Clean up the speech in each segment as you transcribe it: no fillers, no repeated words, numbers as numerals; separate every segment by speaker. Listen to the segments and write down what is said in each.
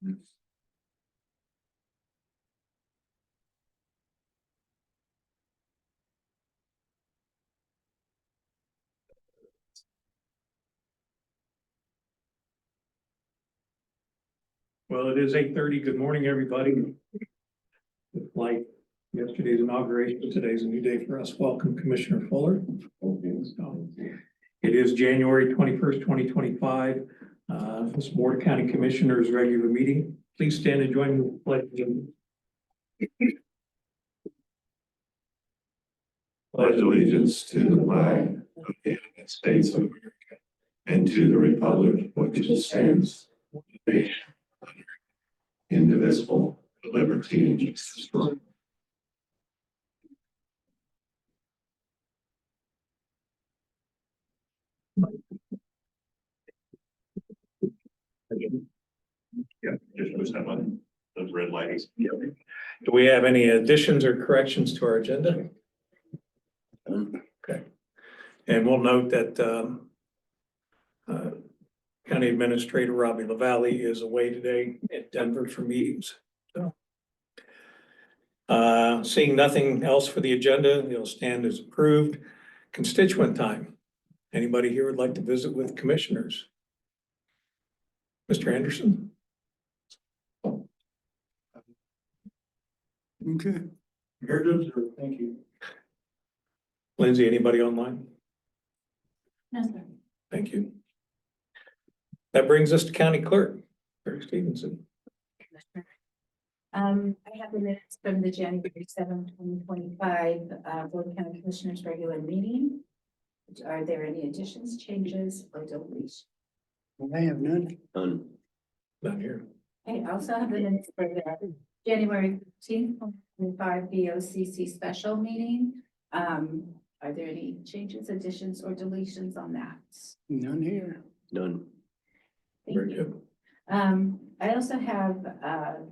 Speaker 1: Well, it is 8:30. Good morning, everybody. Like yesterday's inauguration, today's a new day for us. Welcome, Commissioner Fuller. It is January 21st, 2025. This Board of County Commissioners regular meeting. Please stand and join me with the pledge.
Speaker 2: Pledge allegiance to the flag of the United States of America and to the republic which stands one nation, indivisible, with liberty and justice for all. Yeah, just push that button. Those red lights.
Speaker 1: Do we have any additions or corrections to our agenda? Okay. And we'll note that County Administrator Robbie LaValle is away today at Denver for meetings. So, seeing nothing else for the agenda, it'll stand as approved. Constituent time. Anybody here would like to visit with commissioners? Mr. Anderson?
Speaker 2: Okay.
Speaker 1: Here it is, thank you. Lindsay, anybody online?
Speaker 3: No, sir.
Speaker 1: Thank you. That brings us to County Clerk, Terry Stevenson.
Speaker 3: I have the minutes from the January 7th, 2025, Board of County Commissioners regular meeting. Are there any additions, changes, or deletions?
Speaker 4: I have none.
Speaker 2: None.
Speaker 1: Not here.
Speaker 3: I also have the minutes for the January 15th, 2025 BOCC special meeting. Are there any changes, additions, or deletions on that?
Speaker 4: None here.
Speaker 2: None.
Speaker 3: Thank
Speaker 1: Very
Speaker 3: you.
Speaker 1: good.
Speaker 3: I also have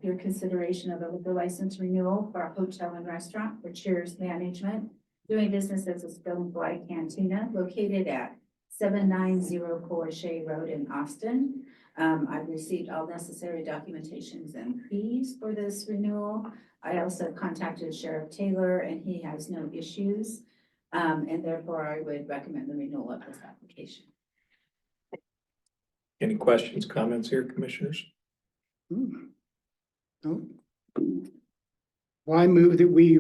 Speaker 3: your consideration of a liquor license renewal for a hotel and restaurant for Cheers Management, doing business as a Stonefly Cantina located at 7904 Shea Road in Austin. I've received all necessary documentations and fees for this renewal. I also contacted Sheriff Taylor and he has no issues. And therefore I would recommend the renewal of this application.
Speaker 1: Any questions, comments here, commissioners?
Speaker 4: No. Well, I move that we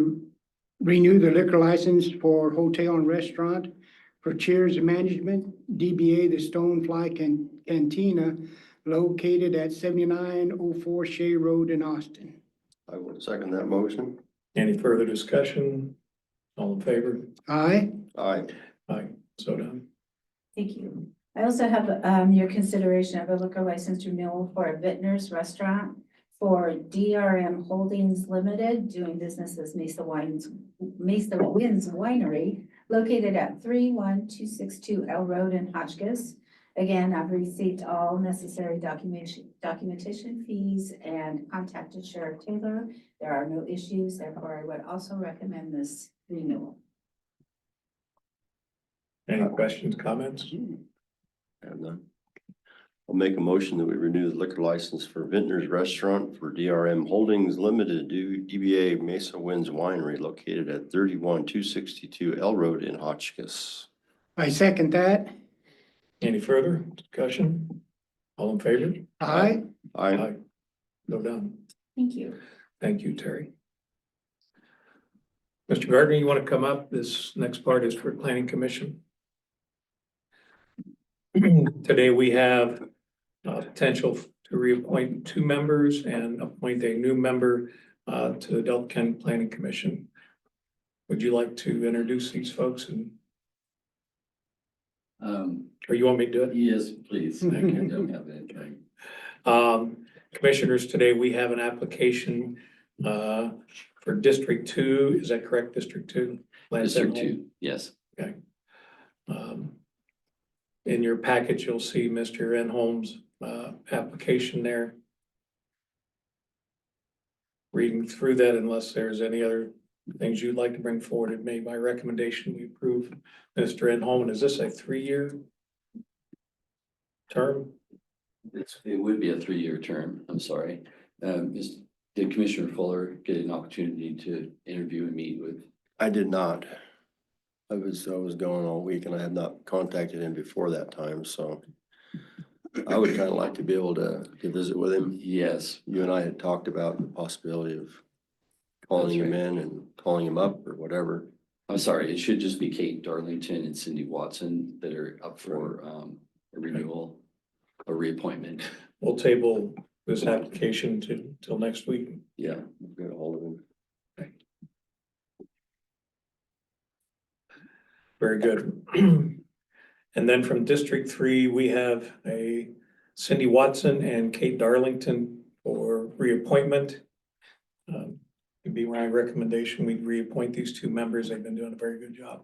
Speaker 4: renew the liquor license for hotel and restaurant for Cheers Management, DBA The Stonefly Cantina, located at 7904 Shea Road in Austin.
Speaker 2: I will second that motion.
Speaker 1: Any further discussion? All in favor?
Speaker 4: Aye.
Speaker 2: Aye.
Speaker 1: Aye, so done.
Speaker 3: Thank you. I also have your consideration of a liquor license renewal for a Vintners Restaurant for DRM Holdings Limited, doing business as Mesa Winds Winery, located at 31262 L Road in Hotchkiss. Again, I've received all necessary documentation fees and contacted Sheriff Taylor. There are no issues, therefore I would also recommend this renewal.
Speaker 1: Any questions, comments?
Speaker 5: I have none. I'll make a motion that we renew the liquor license for Vintners Restaurant for DRM Holdings Limited, DBA Mesa Winds Winery, located at 31262 L Road in Hotchkiss.
Speaker 4: I second that.
Speaker 1: Any further discussion? All in favor?
Speaker 4: Aye.
Speaker 5: Aye.
Speaker 1: No done.
Speaker 3: Thank you.
Speaker 1: Thank you, Terry. Mr. Gardner, you want to come up? This next part is for Planning Commission. Today we have potential to reappoint 2 members and appoint a new member to the Delta County Planning Commission. Would you like to introduce these folks and, or you want me to do it?
Speaker 6: Yes, please.
Speaker 1: Thank you.
Speaker 6: I don't have anything.
Speaker 1: Commissioners, today we have an application for District 2. Is that correct? District 2?
Speaker 6: District 2, yes.
Speaker 1: Okay. In your package, you'll see Mr. Enholm's application there. Reading through that, unless there's any other things you'd like to bring forward, it made my recommendation we approve Mr. Enholm. And is this a 3-year term?
Speaker 6: It would be a 3-year term. I'm sorry. Did Commissioner Fuller get an opportunity to interview and meet with?
Speaker 5: I did not. I was gone all week and I had not contacted him before that time, so I would kind of like to be able to visit with him.
Speaker 6: Yes.
Speaker 5: You and I had talked about the possibility of calling him in and calling him up or whatever.
Speaker 6: I'm sorry, it should just be Kate Darlington and Cindy Watson that are up for a renewal, a reappointment.
Speaker 1: We'll table this application till next week.
Speaker 5: Yeah, we'll get a hold of him.
Speaker 1: Very good. And then from District 3, we have a Cindy Watson and Kate Darlington for reappointment. It'd be my recommendation, we reappoint these two members. They've been doing a very good job.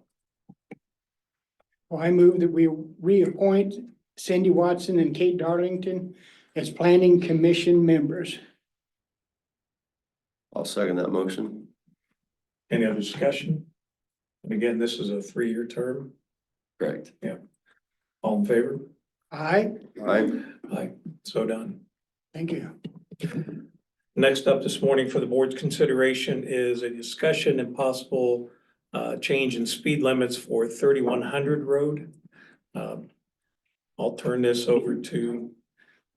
Speaker 4: Well, I move that we reappoint Cindy Watson and Kate Darlington as planning commission members.
Speaker 5: I'll second that motion.
Speaker 1: Any other discussion? And again, this is a 3-year term.
Speaker 6: Correct.
Speaker 1: All in favor?
Speaker 4: Aye,
Speaker 1: Aye, so done.
Speaker 4: thank you.
Speaker 1: Next up this morning for the board's consideration is a discussion and possible change in speed limits for 3100 road. I'll turn this over to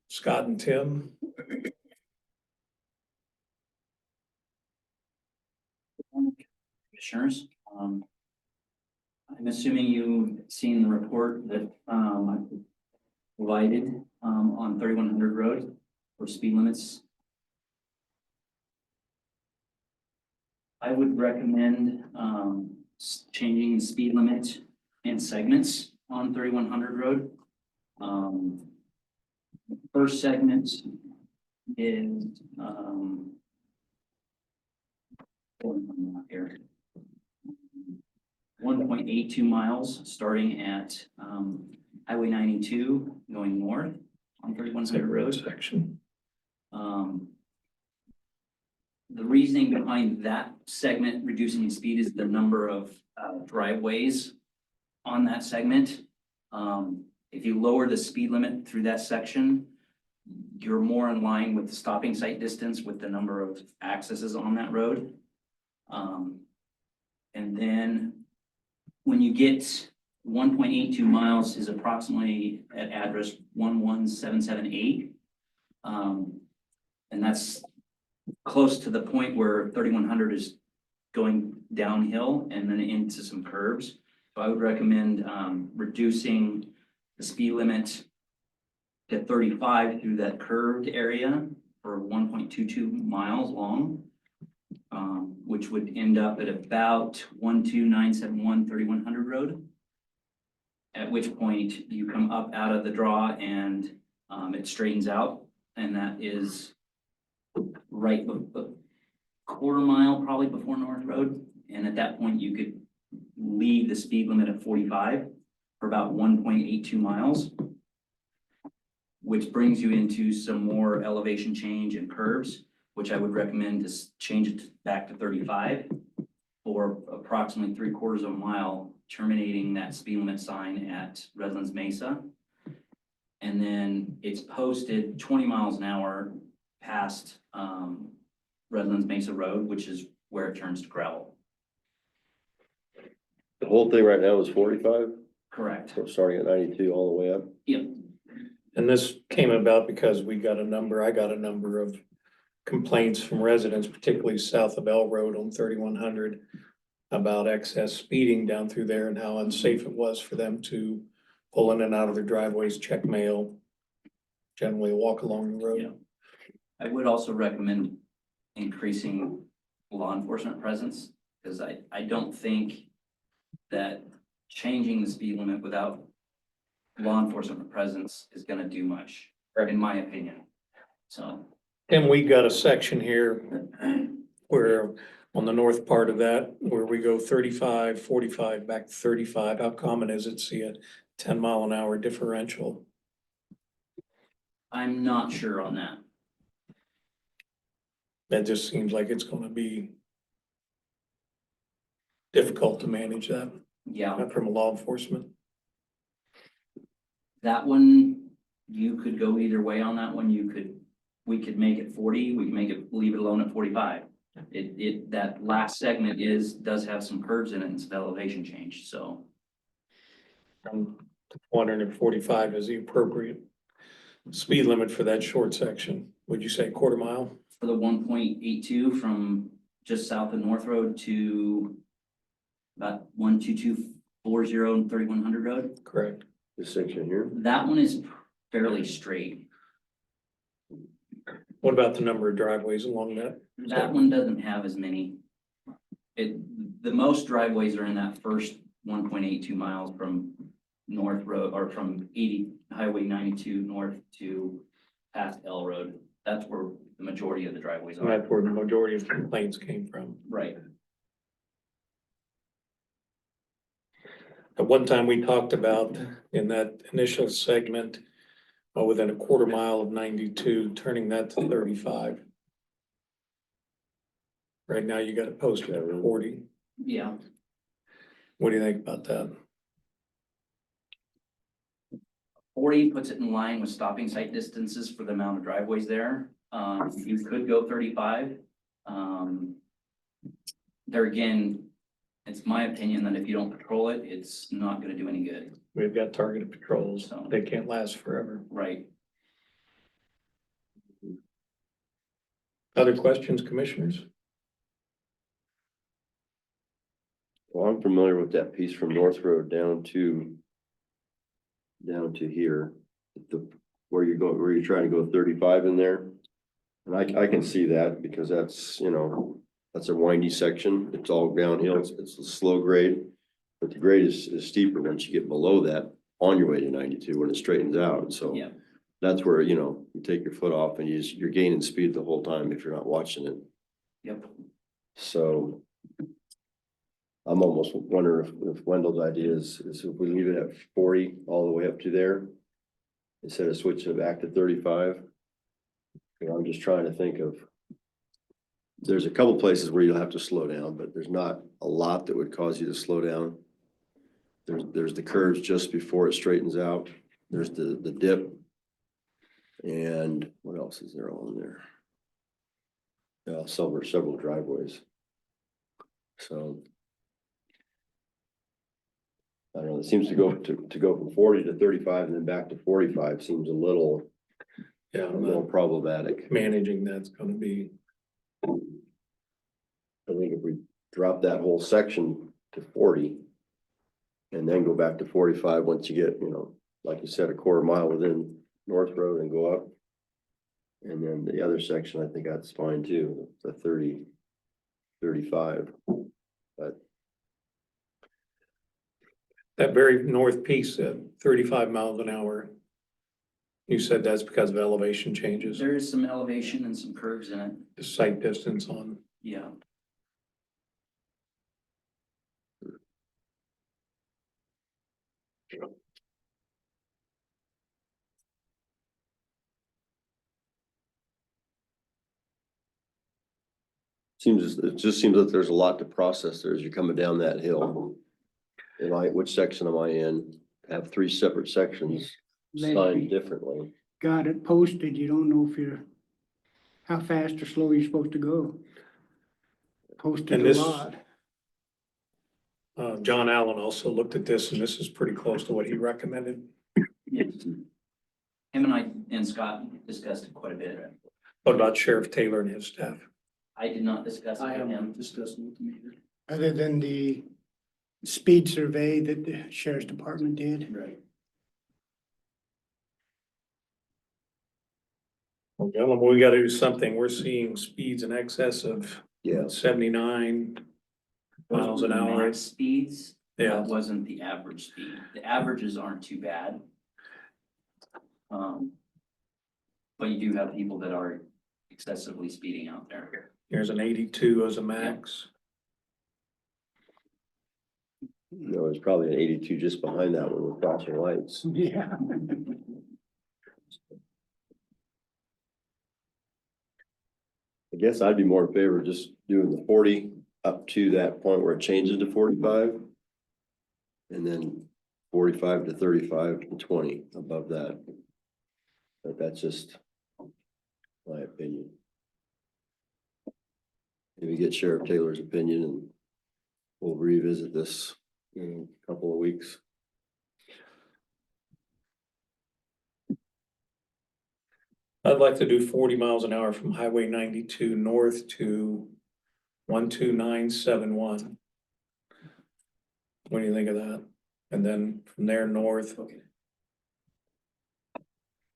Speaker 1: Scott and Tim.
Speaker 7: Commissioners, I'm assuming you've seen the report that I provided on 3100 road for speed limits. I would recommend changing the speed limit and segments on 3100 road. First segment is here. 1.82 miles, starting at Highway 92, going north on 3100 road.
Speaker 1: Section.
Speaker 7: The reasoning behind that segment reducing the speed is the number of driveways on that segment. If you lower the speed limit through that section, you're more in line with the stopping sight distance with the number of accesses on that road. And then when you get 1.82 miles is approximately at address 11778. And that's close to the point where 3100 is going downhill and then into some curves. So I would recommend reducing the speed limit to 35 through that curved area for 1.22 miles long, which would end up at about 12971 3100 road. At which point you come up out of the draw and it straightens out, and that is right a quarter mile probably before North Road. And at that point you could leave the speed limit at 45 for about 1.82 miles, which brings you into some more elevation change and curves, which I would recommend to change it back to 35 for approximately 3/4 of a mile, terminating that speed limit sign at Redlands Mesa. And then it's posted 20 miles an hour past Redlands Mesa Road, which is where it turns to gravel.
Speaker 5: The whole thing right now is 45,
Speaker 7: Correct.
Speaker 5: so starting at 92 all the way up.
Speaker 7: Yep.
Speaker 1: And this came about because I got a number of complaints from residents, particularly south of L Road on 3100, about excess speeding down through there and how unsafe it was for them to pull in and out of their driveways, check mail, generally walk along the road.
Speaker 7: Yeah. I would also recommend increasing law enforcement presence, because I don't think that changing the speed limit without law enforcement presence is gonna do much, in my opinion. So,
Speaker 1: And we got a section here where on the north part of that, where we go 35, 45, back to 35, how common is it to see a 10-mile-an-hour differential?
Speaker 7: I'm not sure on that.
Speaker 1: That just seems like it's gonna be difficult to manage that
Speaker 7: Yeah,
Speaker 1: from a law enforcement.
Speaker 7: that one you could go either way on that one. We could make it 40, we can leave it alone at 45. That last segment does have some curves in it and some elevation change, so.
Speaker 1: I'm wondering if 45 is the appropriate speed limit for that short section. Would you say quarter mile?
Speaker 7: For the 1.82 from just south of North Road to about 12240 and 3100 Road.
Speaker 1: Correct.
Speaker 5: This section here,
Speaker 7: That one is fairly straight.
Speaker 1: What about the number of driveways along that?
Speaker 7: That one doesn't have as many. The most driveways are in that first 1.82 miles from North Road or from Highway 92 north to past L Road. That's where the majority of the driveways
Speaker 1: And
Speaker 7: are.
Speaker 1: that's where the majority of complaints came from.
Speaker 7: Right.
Speaker 1: At one time, we talked about in that initial segment, within a quarter mile of 92, turning that to 35. Right now, you got it posted at 40.
Speaker 7: Yeah.
Speaker 1: What do you think about that?
Speaker 7: 40 puts it in line with stopping site distances for the amount of driveways there. You could go 35. There again, it's my opinion that if you don't patrol it, it's not gonna do any good.
Speaker 1: We've got targeted patrols.
Speaker 7: So-
Speaker 1: They can't last forever.
Speaker 7: Right.
Speaker 1: Other questions, commissioners?
Speaker 5: well, I'm familiar with that piece from North Road down to here, where you're trying to go 35 in there. And I can see that because that's, that's a windy section. It's all downhill. It's a slow grade. But the grade is steeper once you get below that on your way to 92 when it straightens out. So
Speaker 7: Yeah.
Speaker 5: that's where, you take your foot off and you're gaining speed the whole time if you're not watching it.
Speaker 7: Yep.
Speaker 5: So I'm almost wondering if Wendell's idea is if we leave it at 40 all the way up to there, instead of switching it back to 35. I'm just trying to think of, there's a couple places where you'll have to slow down, but there's not a lot that would cause you to slow down. There's the curves just before it straightens out. There's the dip. And what else is there along there? Several driveways. So. I don't know, it seems to go from 40 to 35 and then back to 45 seems a little
Speaker 1: Yeah,
Speaker 5: problematic.
Speaker 1: managing that's gonna be,
Speaker 5: I think if we drop that whole section to 40. And then go back to 45 once you get, like you said, a quarter mile within North Road and go up. And then the other section, I think that's fine too, the 30, 35, but
Speaker 1: that very north piece at 35 miles an hour. You said that's because of elevation changes,
Speaker 7: There is some elevation and some curves in it.
Speaker 1: the sight distance on.
Speaker 7: Yeah.
Speaker 5: it just seems like there's a lot to process there as you're coming down that hill. Which section am I in? Have 3 separate sections signed differently.
Speaker 4: Got it posted, you don't know if how fast or slow you're supposed to go. Posted
Speaker 1: And
Speaker 4: a
Speaker 1: this-
Speaker 4: lot.
Speaker 1: John Allen also looked at this, and this is pretty close to what he recommended.
Speaker 7: Yes. Him and I and Scott discussed it quite a bit.
Speaker 1: What about Sheriff Taylor and his staff?
Speaker 7: I did not discuss it with him.
Speaker 6: discussing with them either.
Speaker 4: Other than the speed survey that the sheriff's department did.
Speaker 7: Right.
Speaker 1: Well, we gotta do something. We're seeing speeds in excess of
Speaker 5: Yeah,
Speaker 1: 79 miles an hour.
Speaker 7: Max speeds.
Speaker 1: Yeah,
Speaker 7: That wasn't the average speed. The averages aren't too bad. But you do have people that are excessively speeding out there.
Speaker 1: here's an 82 as a max.
Speaker 5: there's probably an 82 just behind that one with flashing lights.
Speaker 4: Yeah.
Speaker 5: I guess I'd be more in favor of just doing the 40 up to that point where it changes to 45. And then 45 to 35 and 20 above that. But that's just my opinion. Maybe get Sheriff Taylor's opinion and we'll revisit this in a couple of weeks.
Speaker 1: I'd like to do 40 miles an hour from Highway 92 north to 12971. What do you think of that? And then from there north,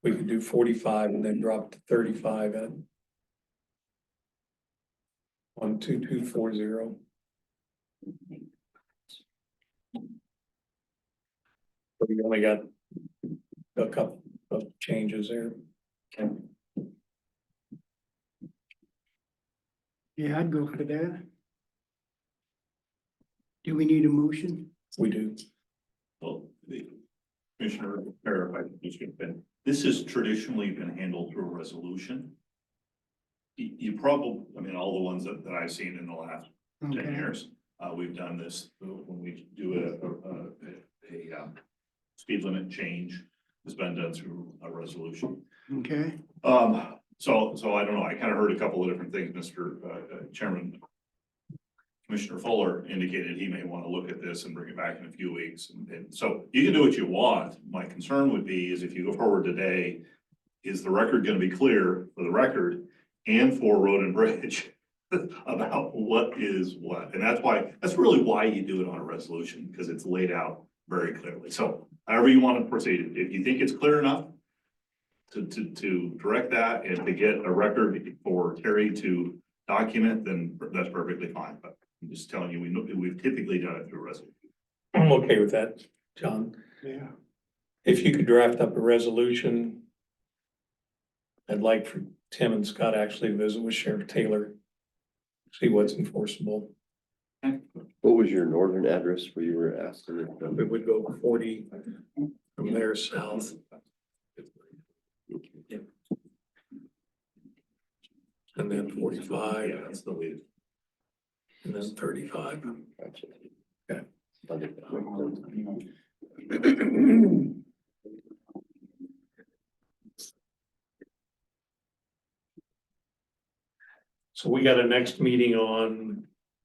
Speaker 1: we could do 45 and then drop to 35 at 12240. We only got a couple of changes there.
Speaker 4: Yeah, I'd go for that. Do we need a motion?
Speaker 1: We do.
Speaker 8: Well, the Commissioner, or if I just been, this has traditionally been handled through a resolution. You probably, I mean, all the ones that I've seen in the last 10
Speaker 4: Okay,
Speaker 8: years, we've done this when we do a speed limit change. It's been done through a resolution.
Speaker 4: okay.
Speaker 8: So I don't know, I kind of heard a couple of different things, Mr. Chairman. Commissioner Fuller indicated he may want to look at this and bring it back in a few weeks. And so you can do what you want. My concern would be is if you go forward today, is the record going to be clear for the record and for Road and Bridge about what is what? And that's really why you do it on a resolution, because it's laid out very clearly. So however you want to proceed, if you think it's clear enough to direct that and to get a record for Terry to document, then that's perfectly fine. But I'm just telling you, we've typically done it through a resolution.
Speaker 1: I'm okay with that, John.
Speaker 4: Yeah.
Speaker 1: If you could draft up a resolution, I'd like for Tim and Scott actually to visit with Sheriff Taylor, see what's enforceable.
Speaker 5: What was your northern address where you were asking?
Speaker 1: It would go 40 from there south. And then 45,
Speaker 8: Yeah, that's the way.
Speaker 1: and then 35.
Speaker 5: Gotcha.
Speaker 1: Okay.
Speaker 5: I'll get that.
Speaker 1: So we got a next meeting on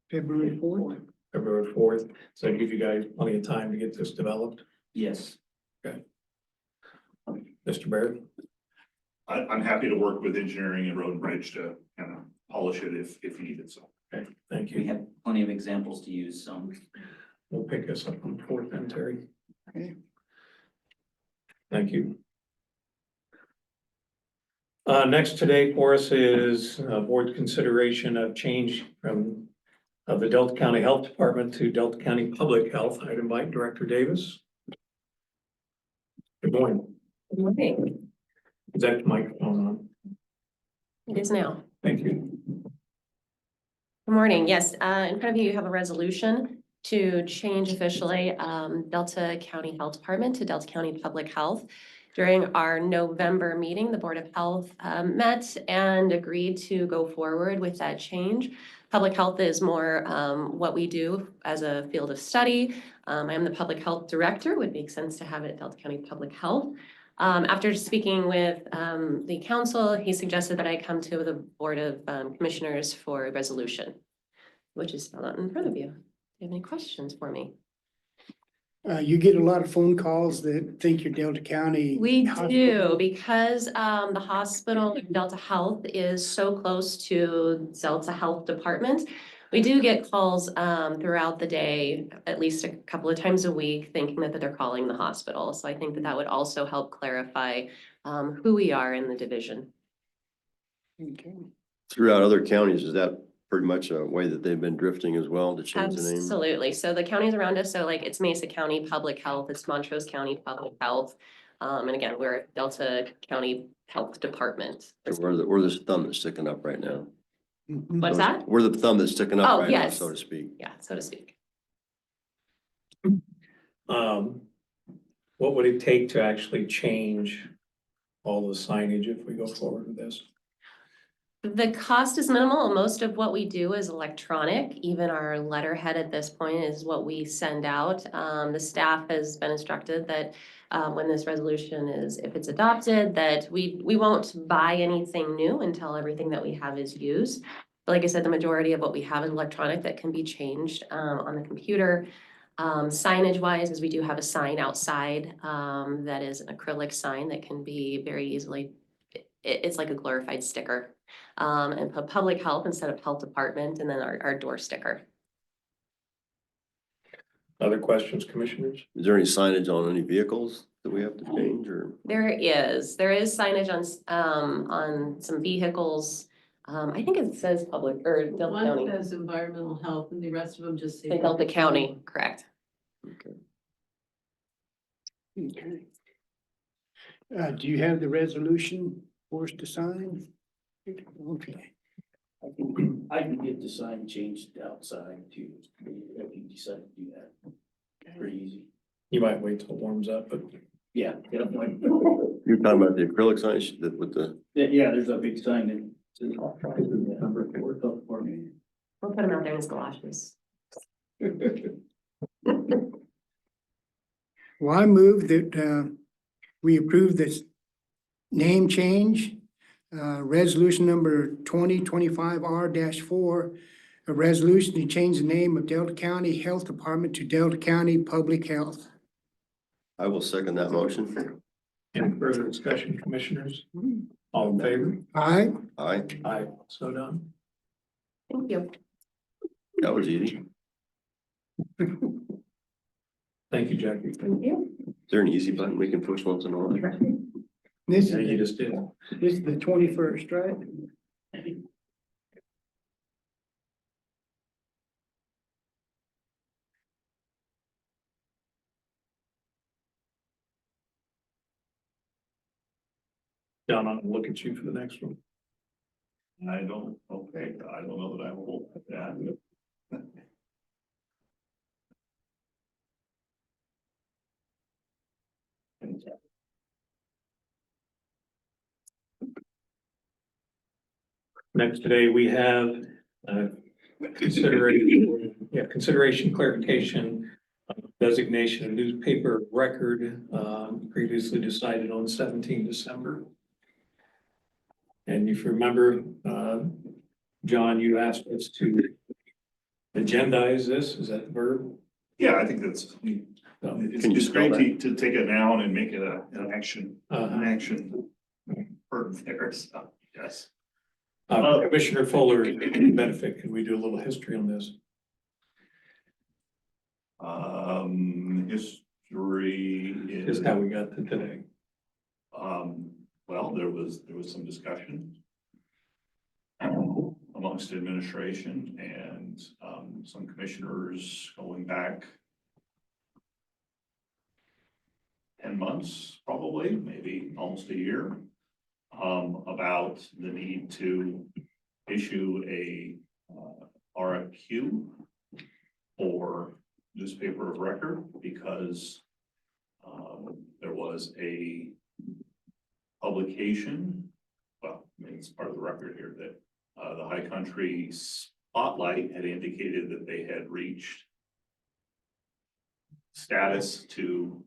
Speaker 4: February 4th.
Speaker 1: February 4th, so I give you guys plenty of time to get this developed.
Speaker 7: Yes.
Speaker 1: Mr. Barrett?
Speaker 8: I'm happy to work with engineering and road and bridge to kind of polish it if needed, so.
Speaker 1: Okay, thank
Speaker 7: We
Speaker 1: you.
Speaker 7: have plenty of examples to use, so.
Speaker 1: We'll pick this up on 4th then, Terry.
Speaker 4: Okay.
Speaker 1: Thank you. Next today for us is board consideration of change from the Delta County Health Department to Delta County Public Health. I'd invite Director Davis. Good morning.
Speaker 9: Good morning.
Speaker 1: Is that microphone on?
Speaker 9: It is now.
Speaker 1: Thank you.
Speaker 9: Good morning. Yes, in front of you, you have a resolution to change officially Delta County Health Department to Delta County Public Health. During our November meeting, the Board of Health met and agreed to go forward with that change. Public health is more what we do as a field of study. I am the Public Health Director. Would make sense to have it Delta County Public Health. After speaking with the council, he suggested that I come to the Board of Commissioners for a resolution, which is spelled out in front of you. Do you have any questions for me?
Speaker 4: You get a lot of phone calls that think you're Delta County.
Speaker 9: We do,
Speaker 4: Hospital.
Speaker 9: because the hospital, Delta Health, is so close to Delta Health Department. We do get calls throughout the day, at least a couple of times a week, thinking that they're calling the hospital. So I think that that would also help clarify who we are in the division.
Speaker 4: Okay.
Speaker 5: Throughout other counties, is that pretty much a way that they've been drifting as well to change the name?
Speaker 9: Absolutely. So the counties around us, so like it's Mesa County Public Health, it's Montrose County Public Health. And again, we're Delta County Health Department.
Speaker 5: So we're the thumb that's sticking up right now.
Speaker 4: Mhm.
Speaker 9: What's that?
Speaker 5: We're the thumb that's sticking
Speaker 9: Oh,
Speaker 5: up right now,
Speaker 9: yes.
Speaker 5: so to speak.
Speaker 9: Yeah, so to speak.
Speaker 1: What would it take to actually change all the signage if we go forward with this?
Speaker 9: The cost is minimal. Most of what we do is electronic. Even our letterhead at this point is what we send out. The staff has been instructed that when this resolution is, if it's adopted, that we won't buy anything new until everything that we have is used. But like I said, the majority of what we have is electronic that can be changed on the computer. Signage wise, is we do have a sign outside that is an acrylic sign that can be very easily, it's like a glorified sticker. And put public health instead of health department, and then our door sticker.
Speaker 1: Other questions, commissioners?
Speaker 5: Is there any signage on any vehicles that we have to change or?
Speaker 9: There is signage on some vehicles. I think it says public or Delta
Speaker 10: One
Speaker 9: County.
Speaker 10: says environmental health and the rest of them just say.
Speaker 9: Say Delta County, correct.
Speaker 4: Okay. Do you have the resolution for us to sign? Okay.
Speaker 11: I can get the sign changed outside too, if you decide to do that. Pretty easy.
Speaker 1: You might wait till it warms up, but
Speaker 11: Yeah.
Speaker 5: You're talking about the acrylic signs that with the,
Speaker 11: Yeah, there's a big sign that says. Number 4, for me.
Speaker 9: We'll put them out there in his galoshes.
Speaker 4: Well, I move that we approve this name change, resolution number 2025R-4, a resolution to change the name of Delta County Health Department to Delta County Public Health.
Speaker 5: I will second that motion.
Speaker 1: any further discussion, commissioners? All in favor?
Speaker 4: Aye.
Speaker 5: Aye,
Speaker 1: Aye, so done.
Speaker 9: Thank you.
Speaker 5: that was easy.
Speaker 1: Thank you, Jackie.
Speaker 9: Thank you.
Speaker 5: Is there an easy button we can push once in a while?
Speaker 4: This
Speaker 1: Yeah, you
Speaker 4: is,
Speaker 1: just did.
Speaker 4: this is the 21st, right?
Speaker 1: Don, I'm gonna look at you for the next one.
Speaker 8: I don't, okay, I don't know that I will, that.
Speaker 1: Next today, we have consideration clarification designation of newspaper record previously decided on 17 December. And if you remember, John, you asked us to agendize this, is that the verb?
Speaker 8: Yeah, I think that's,
Speaker 1: Um,
Speaker 8: it's
Speaker 5: Can you
Speaker 8: just
Speaker 5: spell
Speaker 8: great to take a noun and make it an action,
Speaker 1: Uh-huh.
Speaker 8: verb there, so, yes.
Speaker 1: Commissioner Fuller, benefit, can we do a little history on this?
Speaker 8: History
Speaker 1: Just how we got to today.
Speaker 8: Well, there was some discussion amongst administration and, some commissioners going back 10 months, probably, maybe almost a year, about the need to issue a RFQ for newspaper of record because there was a publication, well, I mean, it's part of the record here that the High Country Spotlight had indicated that they had reached status to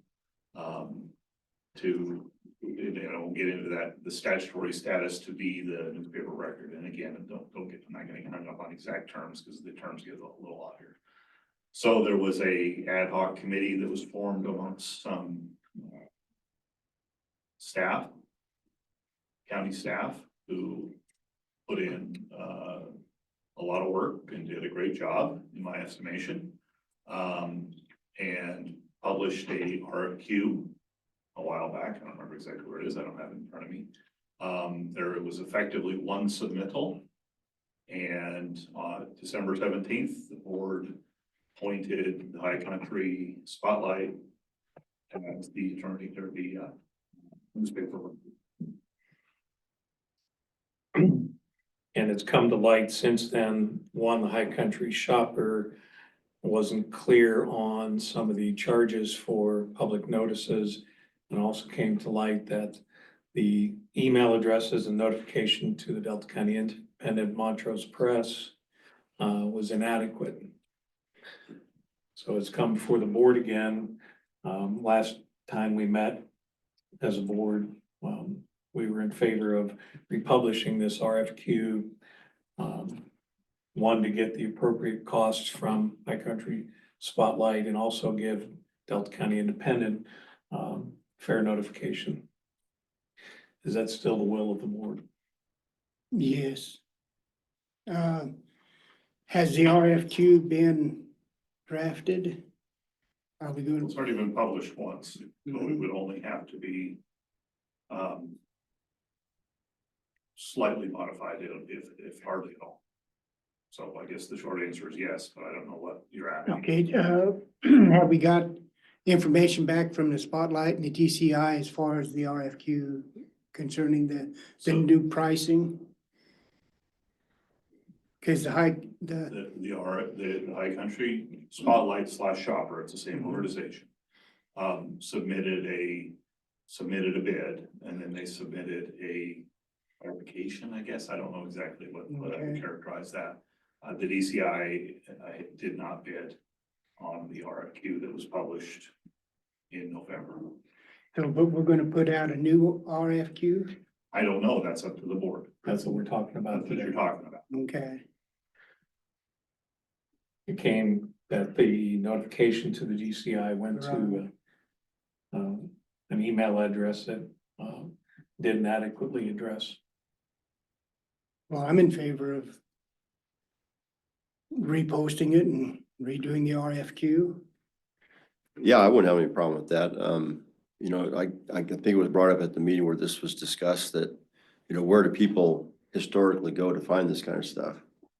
Speaker 8: get into that, the statutory status to be the newspaper record. And again, I'm not getting hung up on exact terms because the terms get a little odd here. So there was a ad hoc committee that was formed amongst some staff, county staff, who put in a lot of work and did a great job, in my estimation, and published a RFQ a while back. I don't remember exactly where it is. I don't have it in front of me. There was effectively one submittal, and on December 17th, the board appointed the High Country Spotlight as the attorney or the newspaper.
Speaker 1: And it's come to light since then, one, the High Country Shopper wasn't clear on some of the charges for public notices. And also came to light that the email addresses and notification to the Delta County Independent Montrose Press was inadequate. So it's come before the board again. Last time we met as a board, we were in favor of republishing this RFQ. One, to get the appropriate costs from High Country Spotlight and also give Delta County Independent fair notification. Is that still the will of the board?
Speaker 4: Yes. Has the RFQ been drafted? Are we going
Speaker 8: It's already been published once, so it would only have to be slightly modified if hardly at all. So I guess the short answer is yes, but I don't know what you're at.
Speaker 4: Okay, have we got information back from the Spotlight and the DCI as far as the RFQ concerning the
Speaker 8: So
Speaker 4: new pricing? Cause the
Speaker 8: the High Country Spotlight / Shopper, it's the same organization. Submitted a bid, and then they submitted a clarification, I guess. I don't know exactly what I would
Speaker 4: Okay.
Speaker 8: characterize that. The DCI did not bid on the RFQ that was published in November.
Speaker 4: so, but we're gonna put out a new RFQ?
Speaker 8: I don't know, that's up to the board.
Speaker 1: That's what we're talking about
Speaker 8: That's what
Speaker 1: today.
Speaker 8: you're talking about.
Speaker 4: Okay,
Speaker 1: It came that the notification to the DCI went to an email address that didn't adequately address.
Speaker 4: well, I'm in favor of reposting it and redoing the RFQ.
Speaker 5: Yeah, I wouldn't have any problem with that. You know, I think it was brought up at the meeting where this was discussed that, you know, where do people historically go to find this kind of stuff?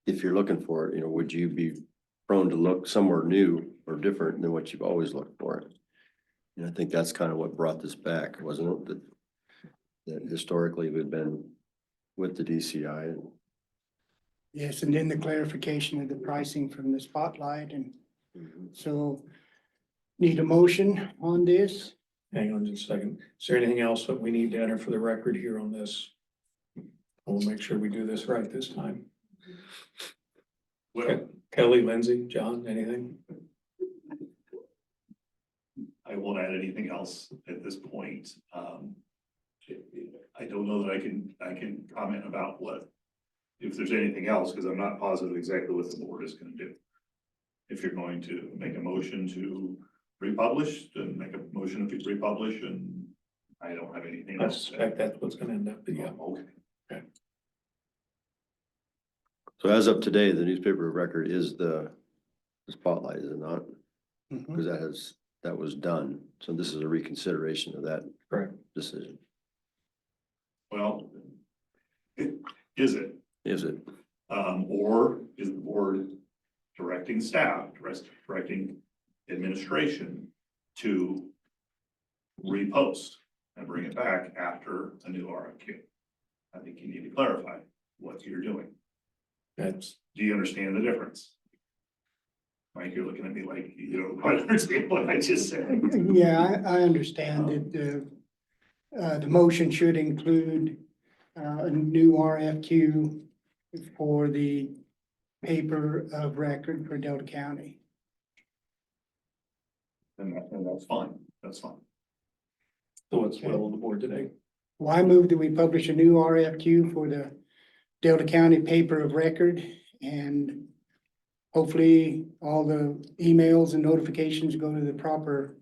Speaker 5: If you're looking for it, you know, would you be prone to look somewhere new or different than what you've always looked for? And I think that's kind of what brought this back, wasn't it? That historically we've been with the DCI and
Speaker 4: Yes, and then the clarification of the pricing from the Spotlight, and so need a motion on this?
Speaker 1: Hang on just a second. Is there anything else that we need to enter for the record here on this? We'll make sure we do this right this time.
Speaker 8: Well,
Speaker 1: Kelly, Lindsay, John, anything?
Speaker 8: I won't add anything else at this point. I don't know that I can comment about if there's anything else, because I'm not positive exactly what the board is gonna do. If you're going to make a motion to republish, then make a motion to republish, and I don't have anything
Speaker 1: I
Speaker 8: else. to say.
Speaker 1: suspect that's what's gonna end up, but yeah.
Speaker 8: Okay.
Speaker 5: so as of today, the newspaper of record is the Spotlight, is it not?
Speaker 4: Mhm.
Speaker 5: Because that was done. So this is a reconsideration of that
Speaker 1: Correct.
Speaker 5: decision.
Speaker 8: Well, is it?
Speaker 5: Is it?
Speaker 8: Or is the board directing staff, directing administration to repost and bring it back after a new RFQ? I think you need to clarify what you're doing.
Speaker 1: That's,
Speaker 8: Do you understand the difference? Mike, you're looking at me like you don't quite understand what I just said.
Speaker 4: Yeah, I understand that the motion should include a new RFQ for the paper of record for Delta County.
Speaker 8: And that's fine, that's fine.
Speaker 1: so what's the will of the board today?
Speaker 4: Well, I move that we publish a new RFQ for the Delta County paper of record, and hopefully all the emails and notifications go to the proper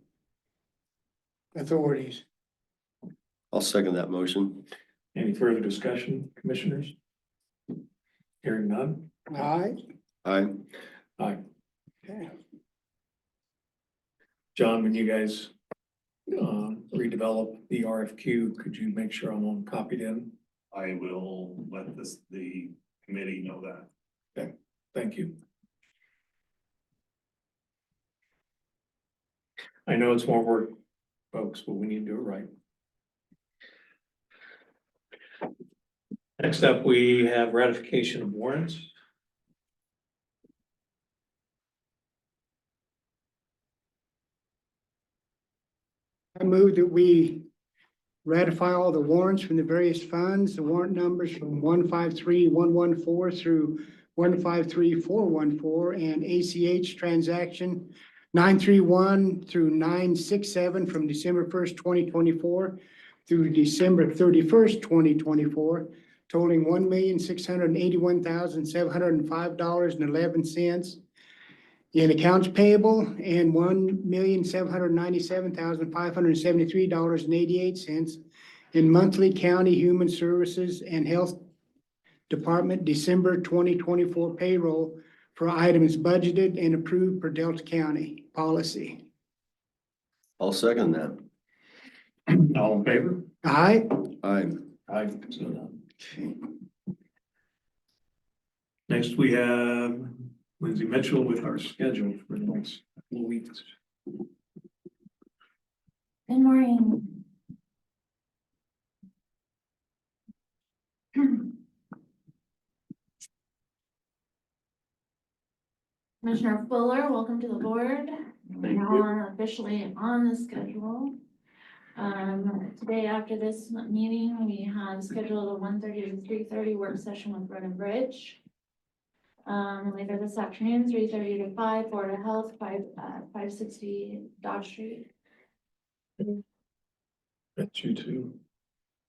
Speaker 4: authorities.
Speaker 5: I'll second that motion.
Speaker 1: Any further discussion, commissioners? Hearing none?
Speaker 4: Aye.
Speaker 5: Aye.
Speaker 1: Aye.
Speaker 4: Okay.
Speaker 1: John, when you guys redevelop the RFQ, could you make sure I'm copied in?
Speaker 8: I will let the committee know that.
Speaker 1: Thank you. I know it's more work, folks, but we need to do it right. Next up, we have ratification of warrants.
Speaker 4: I move that we Ratify all the warrants from the various funds, the warrant numbers from 153114 through 153414, and ACH transaction 931 through 967 from December 1st, 2024 through December 31st, 2024, totaling $1,681,705.11 in accounts payable and $1,797,573.88 in monthly county human services and health department December 2024 payroll for items budgeted and approved per Delta County policy.
Speaker 5: I'll second that.
Speaker 1: All in favor?
Speaker 4: Aye.
Speaker 5: Aye.
Speaker 1: Aye. So done. Next, we have Lindsay Mitchell with our schedule for the next couple of weeks.
Speaker 3: Good morning. Commissioner Fuller, welcome to the board. We're
Speaker 5: Thank
Speaker 3: now
Speaker 5: you.
Speaker 3: officially on the schedule. Today after this meeting, we have scheduled a 1:30 to 3:30 work session with Road and Bridge. Later this afternoon, 3:30 to 5, Board of Health, 560 Dodge Street.
Speaker 1: That's you too.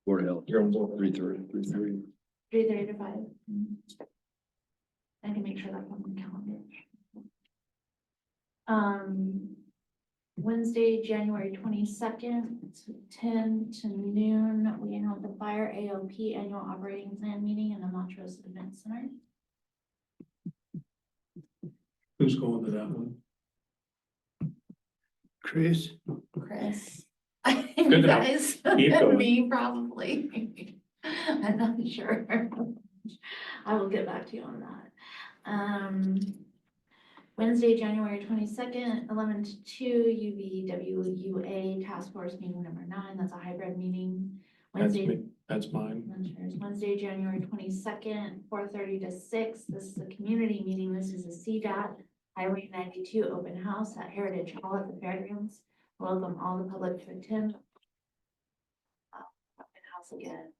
Speaker 5: Board of Health,
Speaker 1: You're on board.
Speaker 5: 3:30.
Speaker 3: 3:30 to 5. I can make sure that's on the calendar. Wednesday, January 22nd, 10 to noon, we have the Fire AOP Annual Operating Plan Meeting in the Montrose Event Center.
Speaker 1: Who's going to that one?
Speaker 4: Chris?
Speaker 3: Chris.
Speaker 1: Good enough.
Speaker 3: Guys,
Speaker 1: Keep going.
Speaker 3: me probably. I'm not sure. I will get back to you on that. Wednesday, January 22nd, 11 to 2, UVWUA Task Force Meeting number 9. That's a hybrid meeting.
Speaker 1: That's
Speaker 3: Wednesday,
Speaker 1: me. That's mine.
Speaker 3: Wednesday, January 22nd, 4:30 to 6. This is a community meeting. This is a CDOT Highway 92 open house at Heritage Hall at the Fairgrounds. Welcome all the public to attend. Open house again.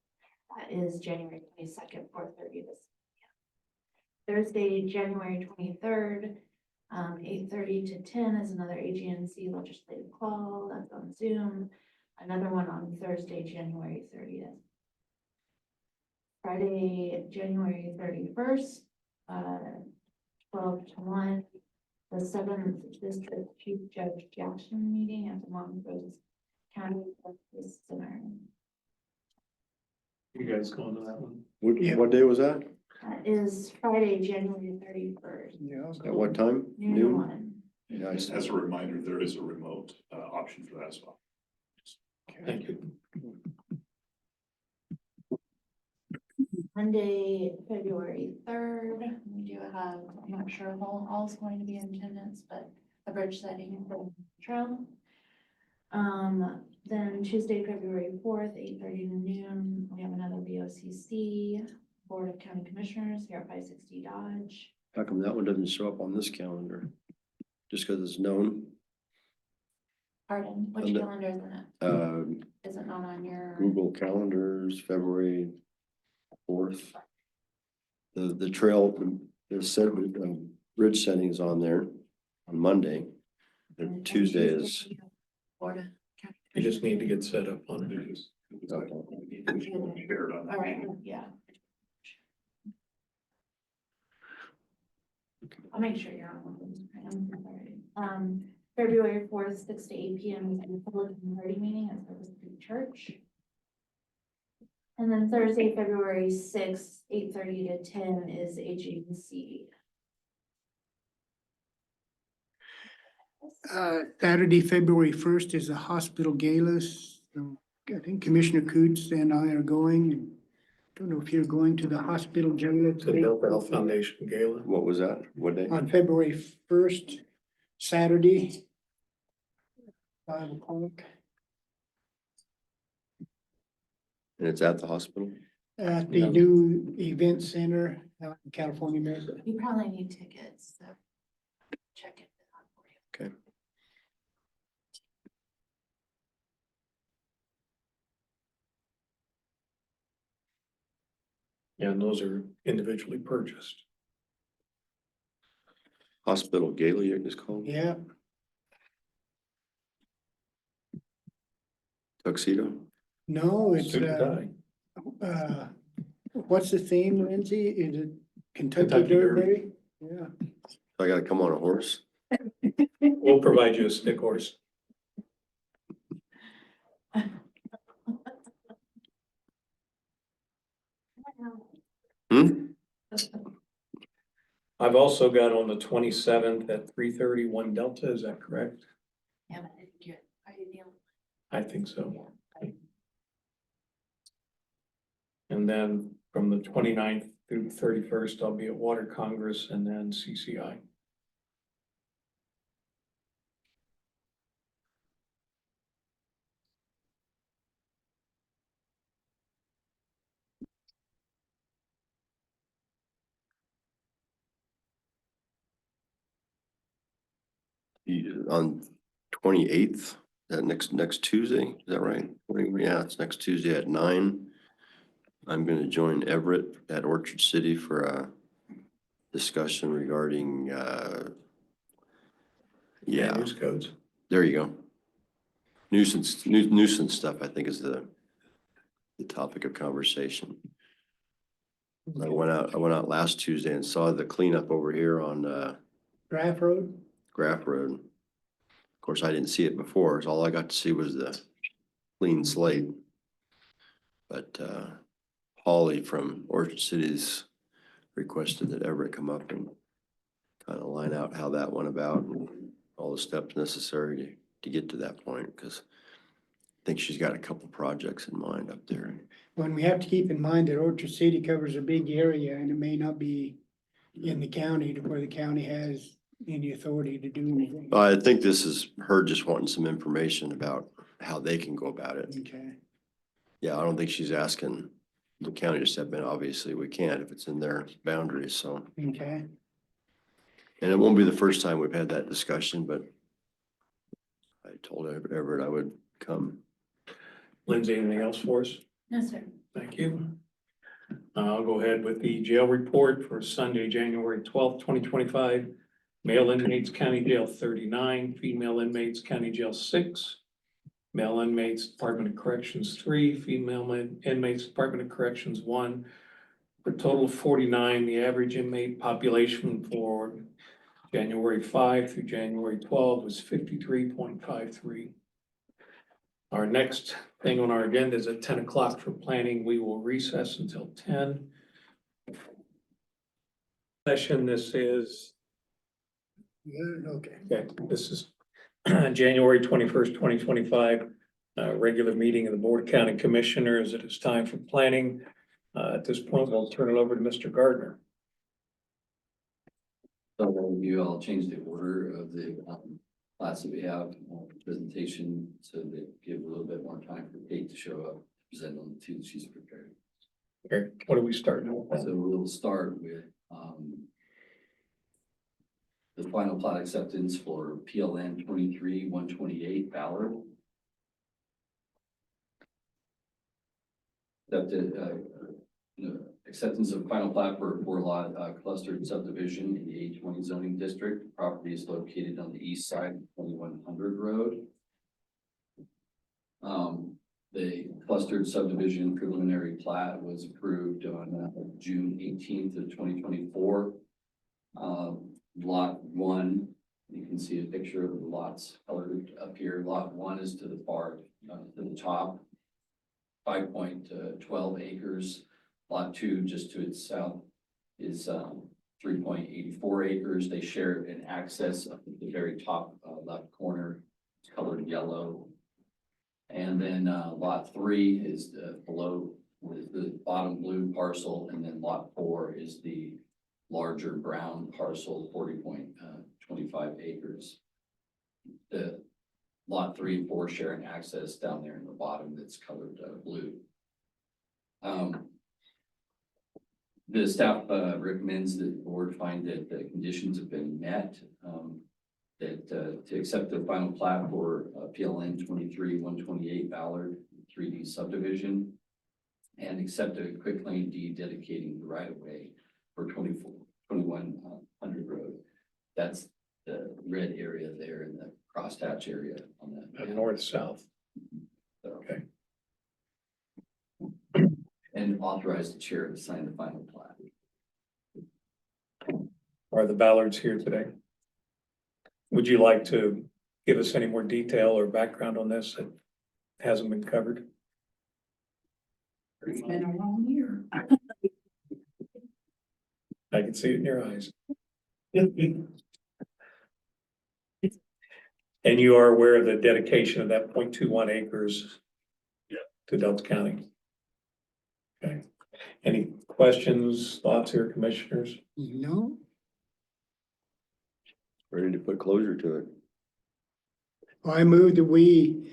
Speaker 3: That is January 22nd, 4:30 to 6. Thursday, January 23rd, 8:30 to 10 is another AGNC legislative call. That's on Zoom. Another one on Thursday, January 30th. Friday, January 31st, 12 to 1, the 7th District Chief Judge Jackson meeting at the Montrose County Justice Center.
Speaker 1: You guys going to that one?
Speaker 5: What day was that?
Speaker 3: That is Friday, January 31st.
Speaker 4: Yeah.
Speaker 5: At what time?
Speaker 3: Noon to 1.
Speaker 5: Yeah, I
Speaker 8: As a reminder, there is a remote option for that as well.
Speaker 1: Thank you.
Speaker 3: Monday, February 3rd, we do have, I'm not sure if all's going to be in attendance, but a bridge setting for the trail. Then Tuesday, February 4th, 8:30 to noon, we have another BOCC, Board of County Commissioners here at 560 Dodge.
Speaker 5: How come that one doesn't show up on this calendar? Just because it's known?
Speaker 3: Pardon, which
Speaker 5: On the-
Speaker 3: calendar is it? Is it not on your?
Speaker 5: Google Calendars, February 4th. The trail, the set, bridge setting is on there on Monday. And Tuesday is.
Speaker 3: Board of County
Speaker 1: You just need to
Speaker 3: Commissioners.
Speaker 1: get set up on it.
Speaker 8: Shared on that.
Speaker 3: All right, yeah. I'll make sure you're on. I'm sorry. February 4th, 6 to 8 p.m. is the public minority meeting at Purpose Creek Church. And then Thursday, February 6th, 8:30 to 10 is AGC.
Speaker 4: Saturday, February 1st is the hospital galas. So I think Commissioner Coots and I are going. Don't know if you're going to the hospital gala.
Speaker 1: The Delta Health Foundation Gala.
Speaker 5: What was that? What day?
Speaker 4: On February 1st, Saturday. 5 o'clock
Speaker 5: And it's at the hospital?
Speaker 4: at the new event center out in California, Mesa.
Speaker 3: You probably need tickets, so check it out for you.
Speaker 5: Okay.
Speaker 1: And those are individually purchased.
Speaker 5: Hospital Gaelic is called
Speaker 4: Yeah,
Speaker 5: Tuxedo.
Speaker 4: no, it's,
Speaker 1: Suit and tie.
Speaker 4: what's the theme, Lindsay? Is it Kentucky
Speaker 1: Kentucky Derby.
Speaker 4: Derby? Yeah.
Speaker 5: I gotta come on a horse.
Speaker 1: We'll provide you a stick horse.
Speaker 5: Hmm?
Speaker 1: I've also got on the 27th at 3:30 1 Delta, is that correct?
Speaker 10: Yeah, but I think you're, are you the only?
Speaker 1: I think so. And then from the 29th through the 31st, I'll be at Water Congress and then CCI.
Speaker 5: On 28th, that next Tuesday, is that right? Yeah, it's next Tuesday at 9. I'm gonna join Everett at Orchard City for a discussion regarding, yeah,
Speaker 1: Use codes.
Speaker 5: there you go. Nuisance stuff, I think, is the topic of conversation. I went out last Tuesday and saw the cleanup over here on,
Speaker 4: Draft Road?
Speaker 5: Graff Road. Of course, I didn't see it before, so all I got to see was the clean slate. But Holly from Orchard City's requested that Everett come up and kind of line out how that went about and all the steps necessary to get to that point, because I think she's got a couple projects in mind up there.
Speaker 4: When we have to keep in mind that Orchard City covers a big area and it may not be in the county to where the county has any authority to do anything.
Speaker 5: I think this is her just wanting some information about how they can go about it.
Speaker 4: Okay,
Speaker 5: Yeah, I don't think she's asking the county to step in. Obviously, we can't if it's in their boundaries, so.
Speaker 4: okay.
Speaker 5: And it won't be the first time we've had that discussion, but I told Everett I would come.
Speaker 1: Lindsay, anything else for us?
Speaker 10: No, sir.
Speaker 1: Thank you. I'll go ahead with the jail report for Sunday, January 12th, 2025. Male inmates, County Jail 39, female inmates, County Jail 6. Male inmates, Department of Corrections 3, female inmates, Department of Corrections 1. For a total of 49, the average inmate population for January 5 through January 12 was 53.53. Our next thing on our agenda is at 10 o'clock for planning. We will recess until 10. Session, this is,
Speaker 4: Okay.
Speaker 1: okay, this is January 21st, 2025. Regular meeting of the Board of County Commissioners. It is time for planning. At this point, we'll turn it over to Mr. Gardner.
Speaker 6: So I'll change the order of the class that we have presentation, so that give a little bit more time for Kate to show up, present on the two that she's prepared.
Speaker 1: Okay, what are we starting with?
Speaker 6: So we'll start with the final plat acceptance for PLN 23-128 Ballard. Acceptance of final plat for a 4-lot clustered subdivision in the A20 zoning district. Property is located on the east side of 2100 Road. The clustered subdivision preliminary plat was approved on June 18th of 2024. Lot 1, you can see a picture of the lots colored up here. Lot 1 is to the far, to the top, 5.12 acres. Lot 2, just to its south, is 3.84 acres. They share an access up at the very top left corner. It's colored yellow. And then Lot 3 is below the bottom blue parcel, and then Lot 4 is the larger brown parcel, 40.25 acres. The Lot 3 and 4 share an access down there in the bottom that's colored blue. The staff recommends that the board find that the conditions have been met, that to accept the final plat for PLN 23-128 Ballard 3D subdivision, and accept a quitclaim deed dedicating the right of way for 2100 road. That's the red area there in the crosshatch area on that.
Speaker 1: North-south.
Speaker 6: So,
Speaker 1: Okay.
Speaker 6: and authorize the chair to sign the final plat.
Speaker 1: Are the Ballards here today? Would you like to give us any more detail or background on this that hasn't been covered?
Speaker 11: It's been a long year.
Speaker 1: I can see it in your eyes. And you are aware of the dedication of that 0.21 acres to Delta County? Okay. Any questions, thoughts here, commissioners?
Speaker 4: No,
Speaker 5: Ready to put closure to it.
Speaker 4: I move that we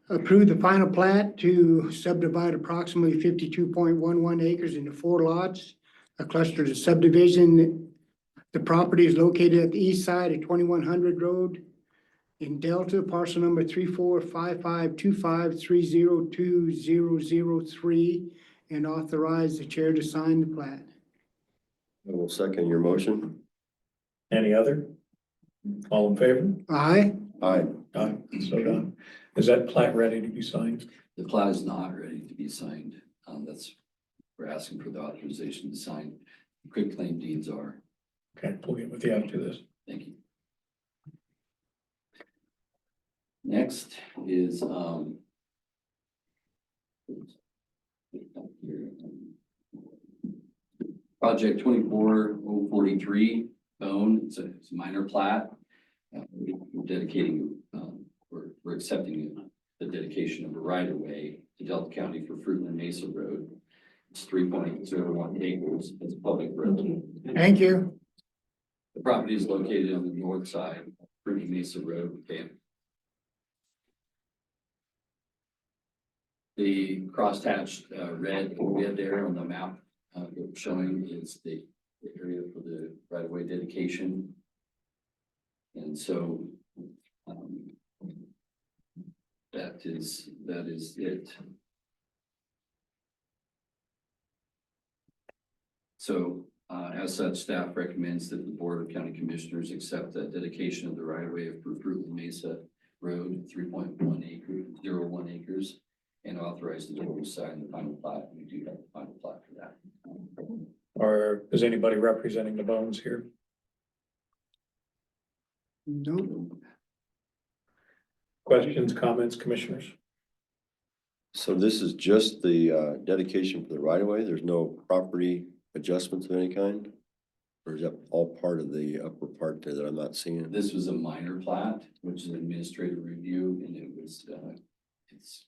Speaker 4: approve the final plat to subdivide approximately 52.11 acres into 4 lots, a cluster to subdivision. The property is located at the east side of 2100 Road in Delta, parcel number 345525302003, and authorize the chair to sign the plat.
Speaker 5: I will second your motion.
Speaker 1: Any other? All in favor?
Speaker 4: Aye.
Speaker 5: Aye.
Speaker 1: Aye, so done. Is that plat ready to be signed?
Speaker 6: The plat is not ready to be signed. We're asking for the authorization to sign. Quitclaim deeds are.
Speaker 1: Okay, we'll get with you after this.
Speaker 6: Thank you. Next is, project 24043 Bone. It's a minor plat. We're dedicating, we're accepting the dedication of a right of way to Delta County for Fruitland Mesa Road. It's 3.01 acres. It's a public road.
Speaker 4: Thank you.
Speaker 6: The property is located on the north side of Fruitland Mesa Road. Okay. The crosshatched red area there on the map showing is the area for the right-of-way dedication. And so that is it. So as such, staff recommends that the Board of County Commissioners accept the dedication of the right-of-way of Fruitland Mesa Road, 3.1 acres, 01 acres, and authorize the board to sign the final plat. We do have the final plat for that.
Speaker 1: Or is anybody representing the Bones here?
Speaker 4: No.
Speaker 1: Questions, comments, commissioners?
Speaker 5: So this is just the dedication for the right of way? There's no property adjustments of any kind? Or is that all part of the upper part there that I'm not seeing?
Speaker 6: This was a minor plat, which is an administrative review, and it was,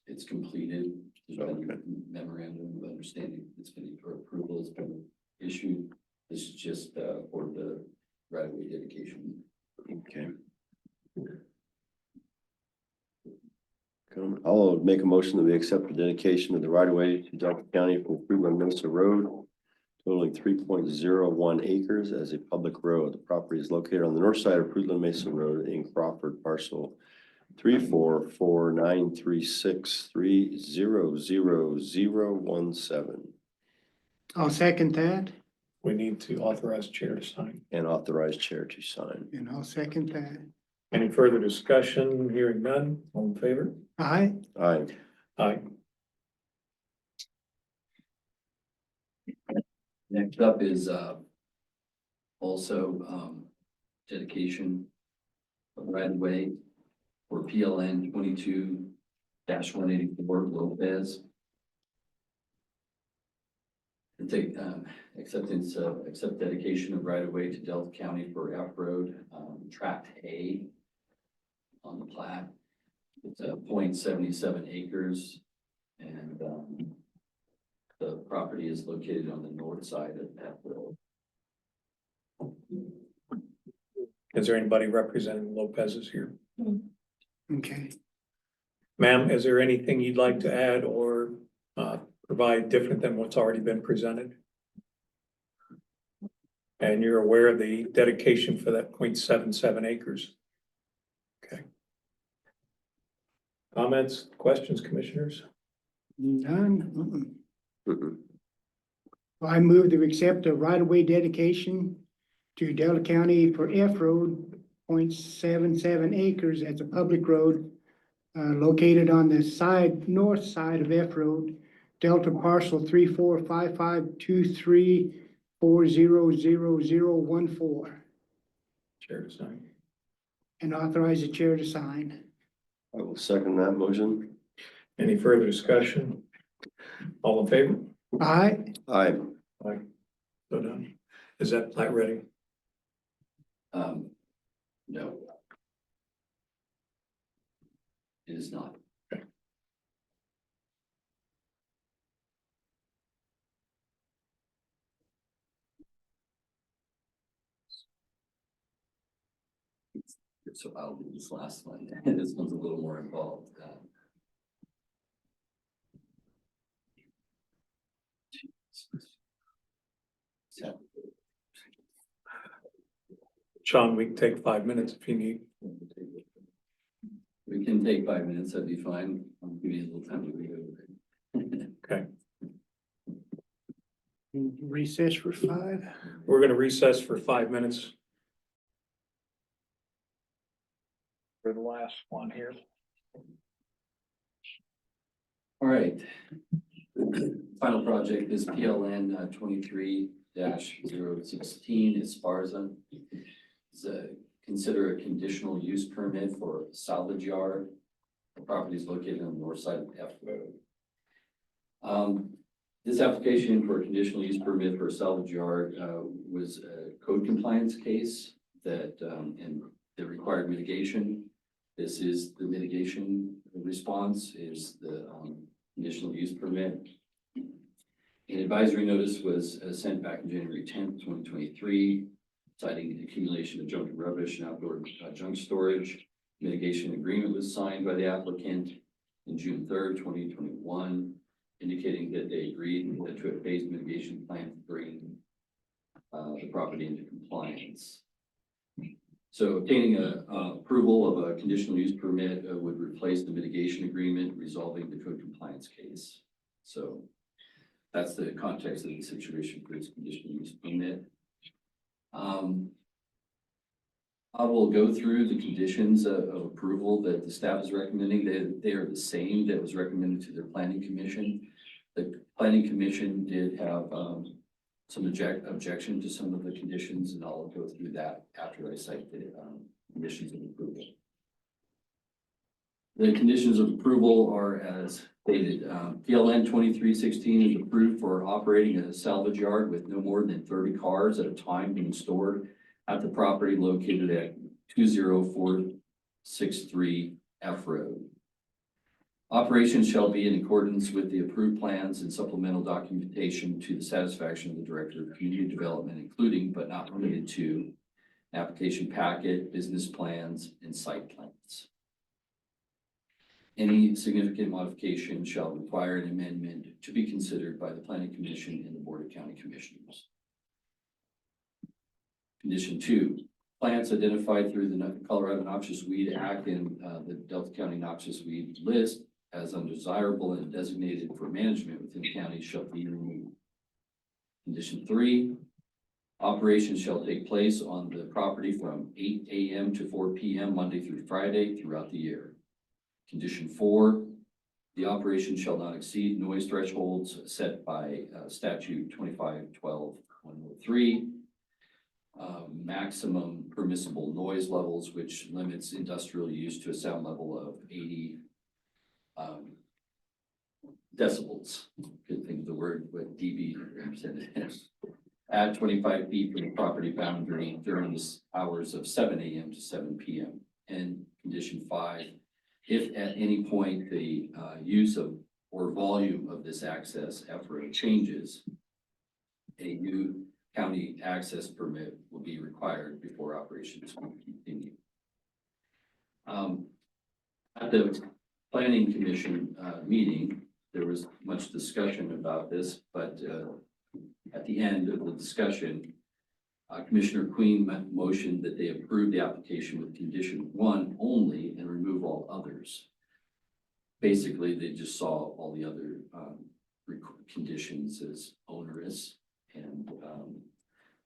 Speaker 6: it's completed. There's been a memorandum of understanding. It's been for approval. It's been issued. This is just for the right-of-way dedication.
Speaker 5: Okay. I'll make a motion that we accept the dedication of the right of way to Delta County for Fruitland Mesa Road, totaling 3.01 acres as a public road. The property is located on the north side of Fruitland Mesa Road in Crawford, parcel 3449363000017,
Speaker 4: I'll second that,
Speaker 1: We need to authorize chair to sign.
Speaker 5: and authorize chair to sign.
Speaker 4: and I'll second that.
Speaker 1: Any further discussion? Hearing none, all in favor?
Speaker 4: Aye.
Speaker 5: Aye.
Speaker 1: Aye.
Speaker 6: Next up is also dedication of right-of-way for PLN 22-184 Lopez. To take accept dedication of right-of-way to Delta County for F Road, Tract A on the plat. It's 0.77 acres, and the property is located on the north side of F Road.
Speaker 1: Is there anybody representing Lopez's here?
Speaker 4: Okay.
Speaker 1: Ma'am, is there anything you'd like to add or provide different than what's already been presented? And you're aware of the dedication for that 0.77 acres? Okay. Comments, questions, commissioners?
Speaker 4: None.
Speaker 5: Mhm.
Speaker 4: I move to accept a right-of-way dedication to Delta County for F Road, 0.77 acres as a public road located on the north side of F Road, Delta parcel 345523400014,
Speaker 1: Chair to sign.
Speaker 4: and authorize the chair to sign.
Speaker 5: I will second that motion.
Speaker 1: Any further discussion? All in favor?
Speaker 4: Aye.
Speaker 5: Aye.
Speaker 1: So done. Is that plat ready?
Speaker 6: No. It is not. So I'll do this last one. This one's a little more involved. So,
Speaker 1: Sean, we can take 5 minutes if you need.
Speaker 6: we can take 5 minutes, that'd be fine. I'll give you a little time to read over it.
Speaker 1: Okay,
Speaker 4: Recess for 5.
Speaker 1: we're gonna recess for 5 minutes. For the last one here.
Speaker 6: All right. Final project is PLN 23-016 Esparza. It's consider a conditional use permit for salvage yard. The property is located on the north side of F Road. This application for a conditional use permit for a salvage yard was a code compliance case that and the required mitigation. This is the mitigation response is the conditional use permit. An advisory notice was sent back on January 10th, 2023, citing the accumulation of junk and rubbish and outdoor junk storage. Mitigation agreement was signed by the applicant in June 3rd, 2021, indicating that they agreed to a phased mitigation plan to bring the property into compliance. So obtaining approval of a conditional use permit would replace the mitigation agreement, resolving the code compliance case. So that's the context of the situation for this conditional use permit. I will go through the conditions of approval that the staff is recommending. They are the same that was recommended to their planning commission. The planning commission did have some objection to some of the conditions, and I'll go through that after I cite the conditions of approval. The conditions of approval are as stated. PLN 2316 is approved for operating a salvage yard with no more than 30 cars at a time being stored at the property located at 20463 F Road. Operations shall be in accordance with the approved plans and supplemental documentation to the satisfaction of the Director of Community Development, including but not limited to application packet, business plans, and site plans. Any significant modification shall require an amendment to be considered by the Planning Commission and the Board of County Commissioners. Condition 2, plants identified through the Colorado Noxious Weed Act and the Delta County Noxious Weed List as undesirable and designated for management within the county shall be removed. Condition 3, operations shall take place on the property from 8 a.m. to 4 p.m. Monday through Friday throughout the year. Condition 4, the operation shall not exceed noise thresholds set by statute 2512-103. Maximum permissible noise levels, which limits industrial use to a sound level of 80 decibels. Good think of the word what dB represented. At 25 feet from the property boundary during the hours of 7 a.m. to 7 p.m. And condition 5, if at any point the use of or volume of this access effort changes, a new county access permit will be required before operations can continue. At the Planning Commission meeting, there was much discussion about this, but at the end of the discussion, Commissioner Queen motioned that they approve the application with condition 1 only and remove all others. Basically, they just saw all the other conditions as onerous and,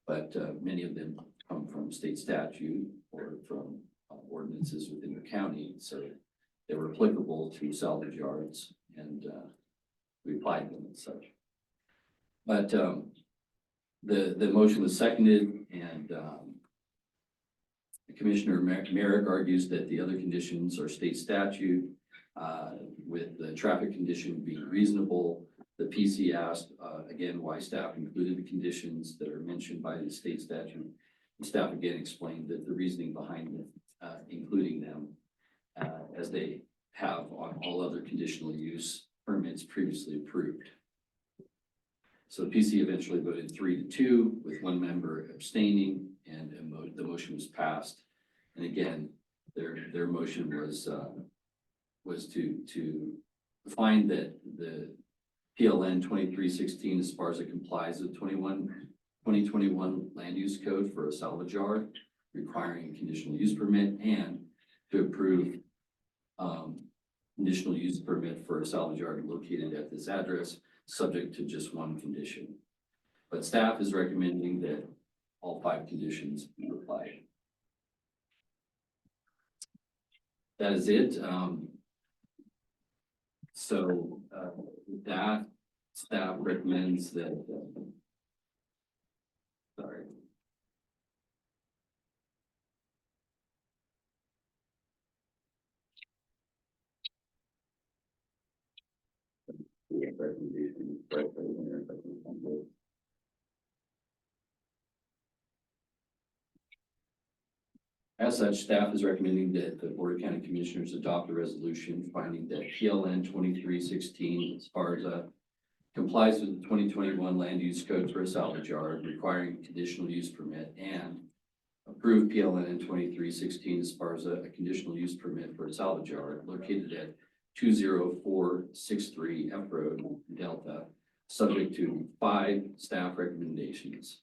Speaker 6: but many of them come from state statute or from ordinances within the county, so they were applicable to salvage yards and we applied them and such. But the motion was seconded and Commissioner Merrick argues that the other conditions are state statute, with the traffic condition being reasonable. The PC asked, again, why staff included the conditions that are mentioned by the state statute. The staff again explained that the reasoning behind including them, as they have on all other conditional use permits previously approved. So the PC eventually voted 3-2 with one member abstaining, and the motion was passed. And again, their motion was to find that the PLN 2316 Esparza complies with 2021 land use code for a salvage yard requiring a conditional use permit, and to approve conditional use permit for a salvage yard located at this address, subject to just one condition. But staff is recommending that all 5 conditions be applied. That is it. So with that, staff recommends that, sorry. As such, staff is recommending that the Board of County Commissioners adopt a resolution finding that PLN 2316 Esparza complies with the 2021 land use code for a salvage yard requiring a conditional use permit, and approve PLN 2316 Esparza a conditional use permit for a salvage yard located at 20463 F Road, Delta, subject to 5 staff recommendations.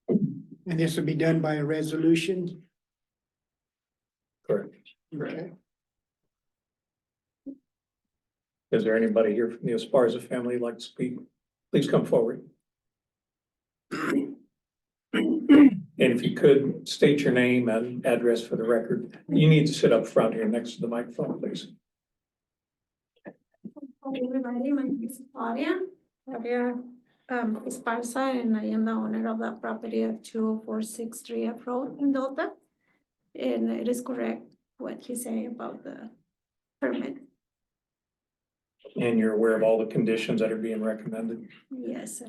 Speaker 4: And this will be done by a resolution?
Speaker 1: Correct.
Speaker 4: Okay.
Speaker 1: Is there anybody here from the Esparza family who'd like to speak? Please come forward. And if you could, state your name and address for the record. You need to sit up front here next to the microphone, please.
Speaker 10: Hi, everybody, my name is Claudia Esparza, and I am the owner of that property at 20463 F Road in Delta. And it is correct what he said about the permit.
Speaker 1: And you're aware of all the conditions that are being recommended,
Speaker 10: Yes, sir.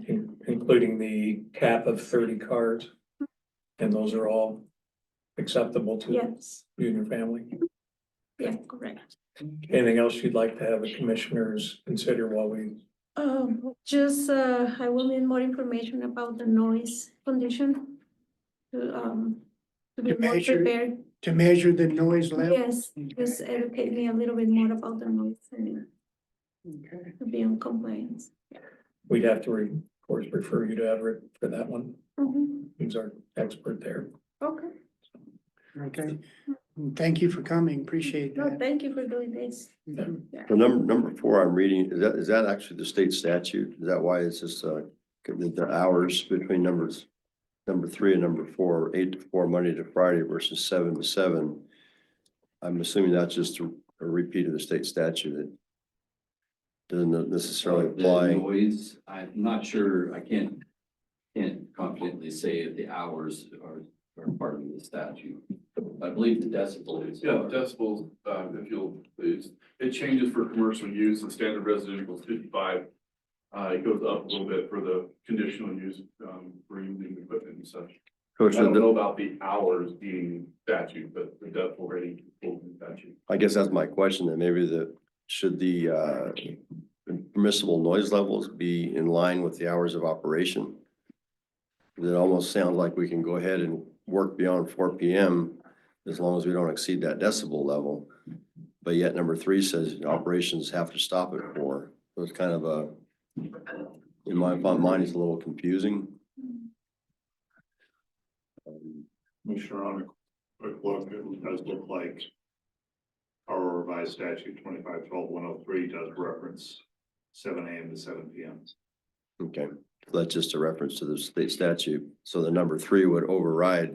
Speaker 1: including the cap of 30 cars. And those are all acceptable to
Speaker 10: Yes,
Speaker 1: you and your family.
Speaker 10: yeah, correct.
Speaker 1: Anything else you'd like to have the commissioners consider while we,
Speaker 10: Just, I will need more information about the noise condition to be
Speaker 4: To
Speaker 10: more
Speaker 4: measure-
Speaker 10: prepared.
Speaker 4: To measure the noise level?
Speaker 10: Yes, just educate me a little bit more about the noise and
Speaker 4: Okay.
Speaker 10: to be in compliance.
Speaker 1: we'd have to, of course, refer you to Everett for that one.
Speaker 10: Mhm.
Speaker 1: He's our expert there.
Speaker 10: Okay,
Speaker 4: Okay. Thank you for coming. Appreciate
Speaker 10: no,
Speaker 4: that.
Speaker 10: thank you for doing this.
Speaker 5: The number 4 I'm reading, is that actually the state statute? Is that why it's just, the hours between number 3 and number 4, 8 to 4, Monday to Friday versus 7 to 7? I'm assuming that's just a repeat of the state statute. It doesn't necessarily
Speaker 6: The
Speaker 5: apply.
Speaker 6: noise, I'm not sure, I can't confidently say if the hours are part of the statute. I believe the decibels.
Speaker 12: Yeah, decibels, if you'll please, it changes for commercial use, the standard residential is 55. It goes up a little bit for the conditional use, for using equipment and such.
Speaker 5: Coach,
Speaker 12: I don't know about the hours being statute, but the decibel rating is full statute.
Speaker 5: I guess that's my question, then maybe should the permissible noise levels be in line with the hours of operation? It almost sounds like we can go ahead and work beyond 4 PM as long as we don't exceed that decibel level. But yet number 3 says operations have to stop at 4. So it's kind of in my mind, it's a little confusing.
Speaker 8: Commissioner, on a quick look, it does look like Our revised statute 25-12-103 does reference 7 AM to 7 PM.
Speaker 5: Okay, that's just a reference to the state statute. So the number 3 would override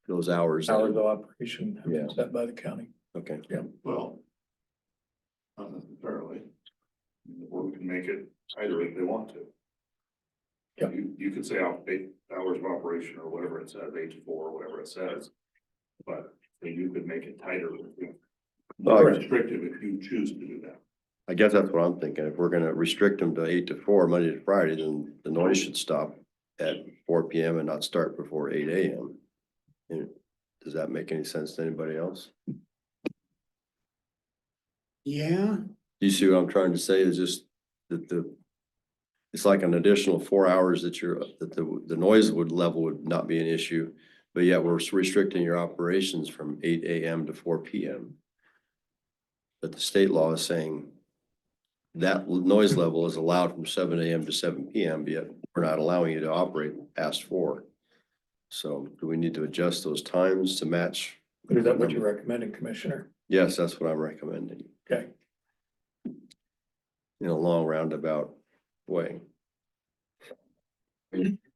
Speaker 5: those hours.
Speaker 1: Hours of operation have been
Speaker 5: Yeah.
Speaker 1: set by the county.
Speaker 5: Okay,
Speaker 8: Well, not necessarily. The board can make it either if they want to.
Speaker 1: Yeah.
Speaker 8: You could say 8 hours of operation or whatever it says, 8 to 4, or whatever it says. But then you could make it tighter, more restrictive if you choose to do that.
Speaker 5: I guess that's what I'm thinking. If we're gonna restrict them to 8 to 4, Monday to Friday, then the noise should stop at 4 PM and not start before 8 AM. And does that make any sense to anybody else?
Speaker 4: Yeah,
Speaker 5: You see what I'm trying to say is just that it's like an additional 4 hours that the noise level would not be an issue. But yet we're restricting your operations from 8 AM to 4 PM. But the state law is saying that noise level is allowed from 7 AM to 7 PM, yet we're not allowing you to operate past 4. So do we need to adjust those times to match?
Speaker 1: Is that what you're recommending, Commissioner?
Speaker 5: Yes, that's what I'm recommending
Speaker 1: Okay.
Speaker 5: in a long roundabout way.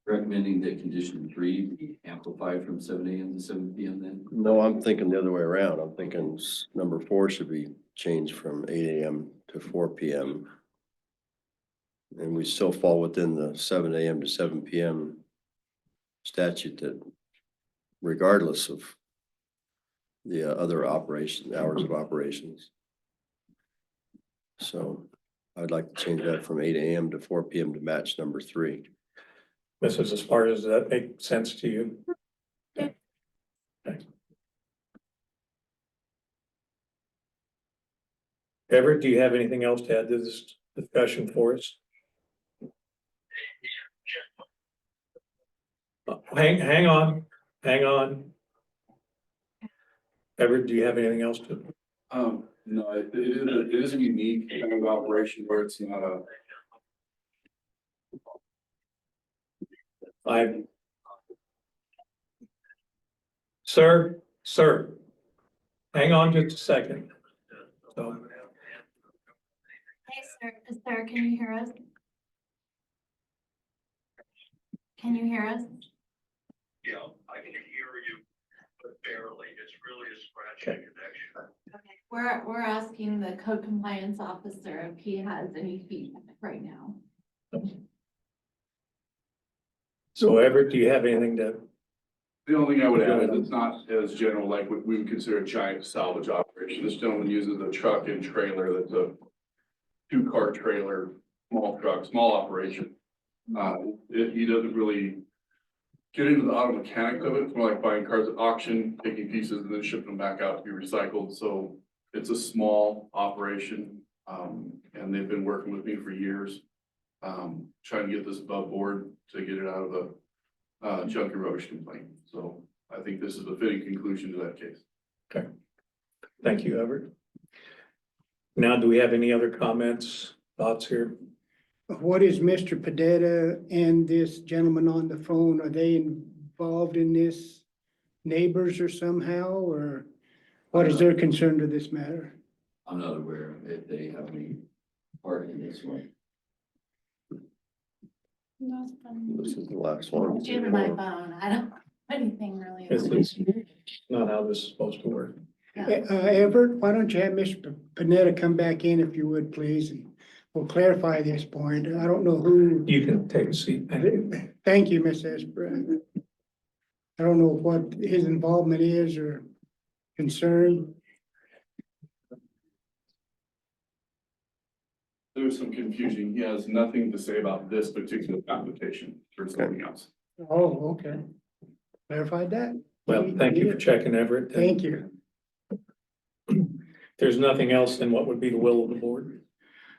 Speaker 6: Recommending that condition 3 be amplified from 7 AM to 7 PM then?
Speaker 5: No, I'm thinking the other way around. I'm thinking number 4 should be changed from 8 AM to 4 PM. And we still fall within the 7 AM to 7 PM statute that regardless of the other operation, hours of operations. So I'd like to change that from 8 AM to 4 PM to match number 3.
Speaker 1: Mrs. Esparza, does that make sense to you?
Speaker 10: Yeah.
Speaker 1: Okay. Everett, do you have anything else to add to this discussion for us? Hang on. Everett, do you have anything else to?
Speaker 12: No, it is a unique kind of operation where it's not a.
Speaker 1: Sir, hang on just a second. So,
Speaker 13: Hey, sir, can you hear us? Can you hear us?
Speaker 2: Yeah, I can hear you, but barely. It's really a scratchy connection.
Speaker 13: Okay, we're asking the code compliance officer if he has any feedback right now.
Speaker 1: so Everett, do you have anything to?
Speaker 12: The only thing I would add is it's not as general like what we would consider a giant salvage operation. This gentleman uses a truck and trailer that's a 2-car trailer, small truck, small operation. He doesn't really get into the auto mechanics of it. It's more like buying cars at auction, taking pieces and then shipping them back out to be recycled. So it's a small operation. And they've been working with me for years, trying to get this above board to get it out of the junky rubbish complaint. So I think this is a fitting conclusion to that case.
Speaker 1: Okay, thank you, Everett. Now, do we have any other comments, thoughts here?
Speaker 4: what is Mr. Padetta and this gentleman on the phone? Are they involved in this? Neighbors or somehow, or what is their concern to this matter?
Speaker 6: I'm not aware if they have any part in this one.
Speaker 5: This is the last one.
Speaker 13: It's in my phone. I don't have anything really.
Speaker 1: It's not how this is supposed to work.
Speaker 4: Everett, why don't you have Mr. Panetta come back in if you would, please, and we'll clarify this point. I don't know who.
Speaker 1: You can take a seat. Thank you.
Speaker 4: Thank you, Ms. Esper. I don't know what his involvement is or concern.
Speaker 12: There's some confusion. He has nothing to say about this particular application or something else.
Speaker 4: Oh, okay. Clarified that.
Speaker 1: Well, thank you for checking, Everett.
Speaker 4: Thank you.
Speaker 1: If there's nothing else, then what would be the will of the board?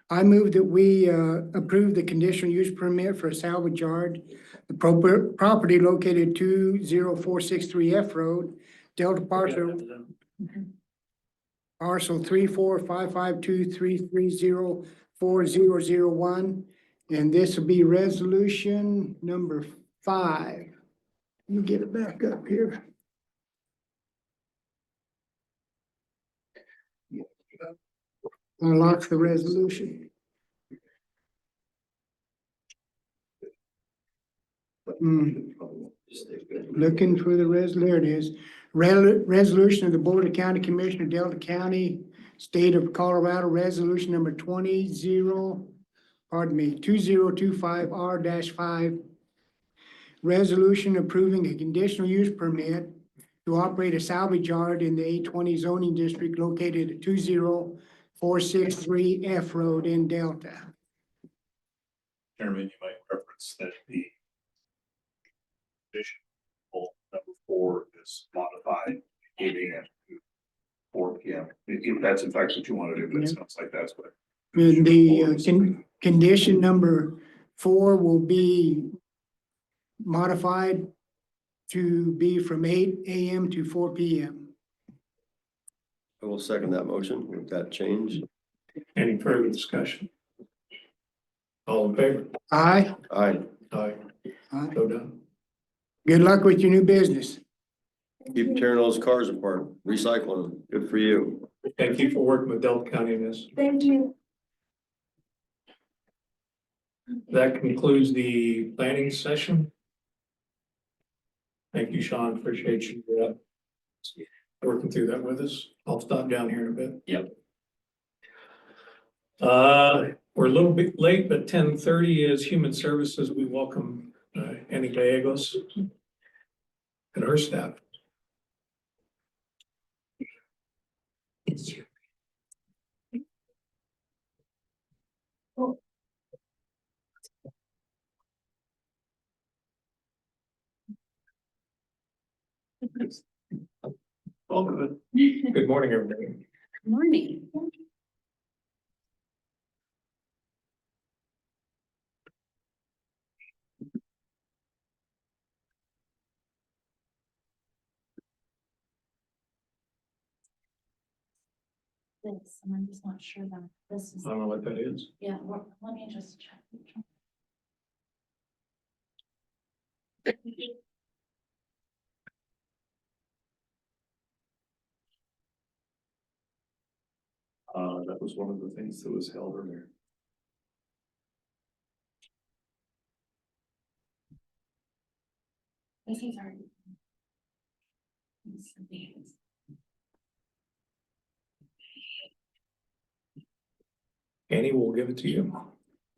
Speaker 4: I move that we approve the conditional use permit for a salvage yard. The property located 20463 F Road, Delta parcel 3455233040001. And this will be resolution number 5. Let me get it back up here. Unlock the resolution. Looking for the there it is. Resolution of the Board of County Commissioner, Delta County, State of Colorado, resolution number 2025 R-5. Resolution approving a conditional use permit to operate a salvage yard in the A20 zoning district located at 20463 F Road in Delta.
Speaker 8: Chairman, you might reference that the condition number 4 is modified 8 a.m. to 4 p.m. If that's in fact what you want to do, but it sounds like that's what.
Speaker 4: And the condition number 4 will be modified to be from 8 a.m. to 4 p.m.
Speaker 5: I will second that motion with that change.
Speaker 1: Any further discussion? All in favor?
Speaker 4: Aye.
Speaker 5: Aye.
Speaker 1: Aye.
Speaker 4: Aye.
Speaker 1: So done.
Speaker 4: Good luck with your new business.
Speaker 5: Keep tearing those cars apart, recycling them. Good for you.
Speaker 1: Thank you for working with Delta County in this.
Speaker 10: Thank you.
Speaker 1: That concludes the planning session. Thank you, Sean. Appreciate you working through that with us. I'll stop down here in a bit.
Speaker 6: Yep.
Speaker 1: We're a little bit late, but 10:30 is Human Services. We welcome Annie Gallegos and her staff. All good. Good morning, everybody.
Speaker 13: Morning. This, and I'm just not sure that this is,
Speaker 1: I don't know what that is.
Speaker 13: yeah, well, let me just check.
Speaker 8: That was one of the things that was held earlier.
Speaker 13: This is already. This is-
Speaker 1: Annie, we'll give it to you.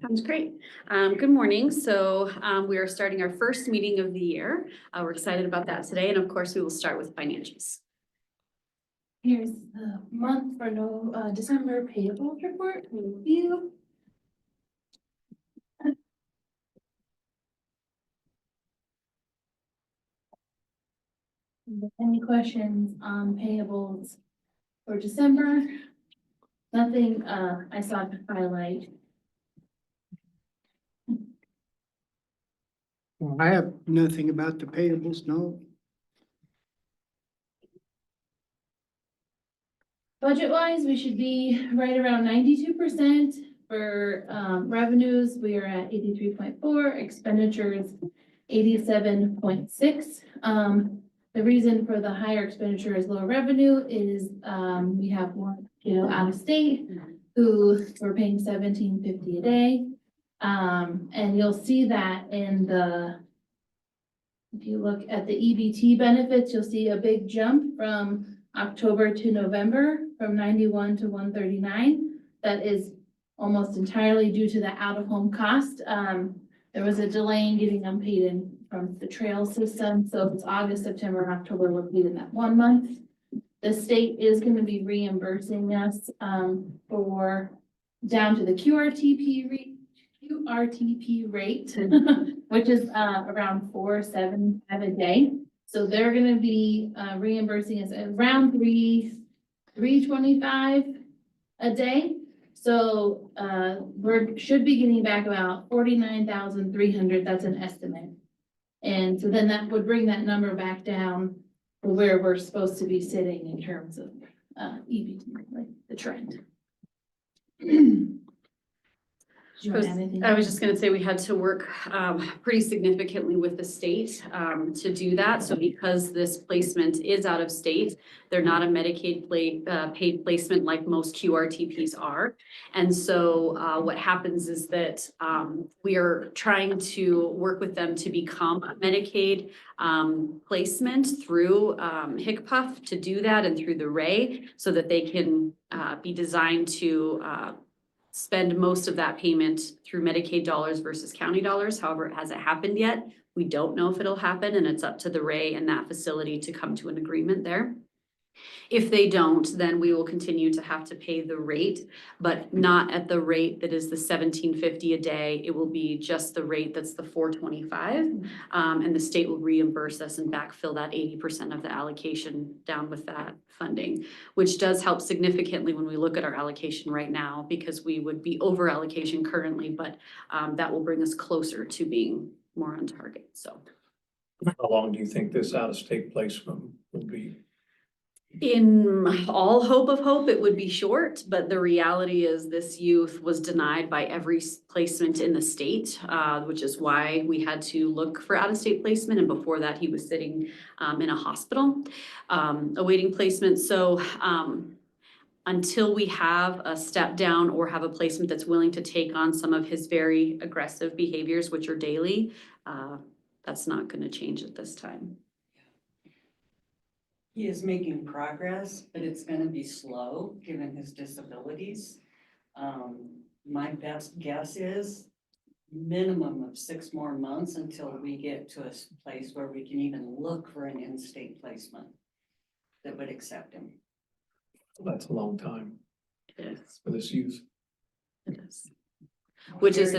Speaker 14: Sounds great. Good morning. So we are starting our first meeting of the year. We're excited about that today. And of course, we will start with financials.
Speaker 13: Here's the month for December payables report, review. Any questions on payables for December? Nothing, I saw to highlight.
Speaker 4: I have nothing about the payables, no.
Speaker 13: Budget wise, we should be right around 92% for revenues. We are at 83.4, expenditures 87.6. The reason for the higher expenditure is lower revenue is we have one, out of state who we're paying $17.50 a day. And you'll see that in if you look at the EBT benefits, you'll see a big jump from October to November from 91 to 139. That is almost entirely due to the out-of-home cost. There was a delay in getting them paid in from the trail system. So it's August, September, and October were paid in that 1 month. The state is going to be reimbursing us for down to the QRTP rate, which is around $4.75 a day. So they're going to be reimbursing us around $3.25 a day. So should be getting back about 49,300. That's an estimate. And so then that would bring that number back down to where we're supposed to be sitting in terms of EBT, like the trend. Do you want anything?
Speaker 14: I was just gonna say, we had to work pretty significantly with the state to do that. So because this placement is out of state, they're not a Medicaid paid placement like most QRTPs are. And so what happens is that we are trying to work with them to become a Medicaid placement through HCPF to do that, and through the RAY, so that they can be designed to spend most of that payment through Medicaid dollars versus county dollars. However, it hasn't happened yet. We don't know if it'll happen, and it's up to the RAY and that facility to come to an agreement there. If they don't, then we will continue to have to pay the rate, but not at the rate that is the $17.50 a day. It will be just the rate that's the $4.25. And the state will reimburse us and backfill that 80% of the allocation down with that funding, which does help significantly when we look at our allocation right now, because we would be over allocation currently, but that will bring us closer to being more on target, so.
Speaker 1: How long do you think this out-of-state placement will be?
Speaker 14: In all hope of hope, it would be short, but the reality is this youth was denied by every placement in the state, which is why we had to look for out-of-state placement. And before that, he was sitting in a hospital awaiting placement. So until we have a step down or have a placement that's willing to take on some of his very aggressive behaviors, which are daily, that's not going to change at this time.
Speaker 15: He is making progress, but it's gonna be slow, given his disabilities. My best guess is minimum of 6 more months until we get to a place where we can even look for an in-state placement that would accept him.
Speaker 1: That's a long time
Speaker 14: It is.
Speaker 1: for this youth.
Speaker 14: It is. Which is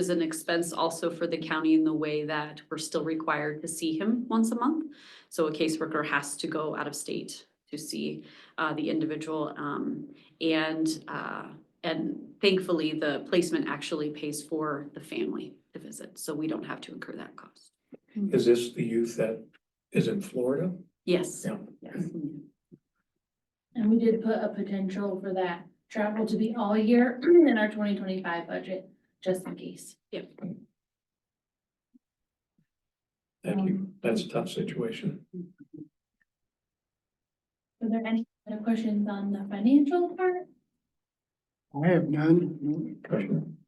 Speaker 14: an expense also for the county in the way that we're still required to see him once a month. So a caseworker has to go out of state to see the individual. And thankfully, the placement actually pays for the family to visit, so we don't have to incur that cost.
Speaker 1: Is this the youth that is in Florida?
Speaker 14: Yes.
Speaker 1: Yeah.
Speaker 14: Yes.
Speaker 13: And we did put a potential for that travel to be all year in our 2025 budget, just in case.
Speaker 14: Yep.
Speaker 1: Thank you. That's a tough situation.
Speaker 13: Are there any other questions on the financial part?
Speaker 4: I have none.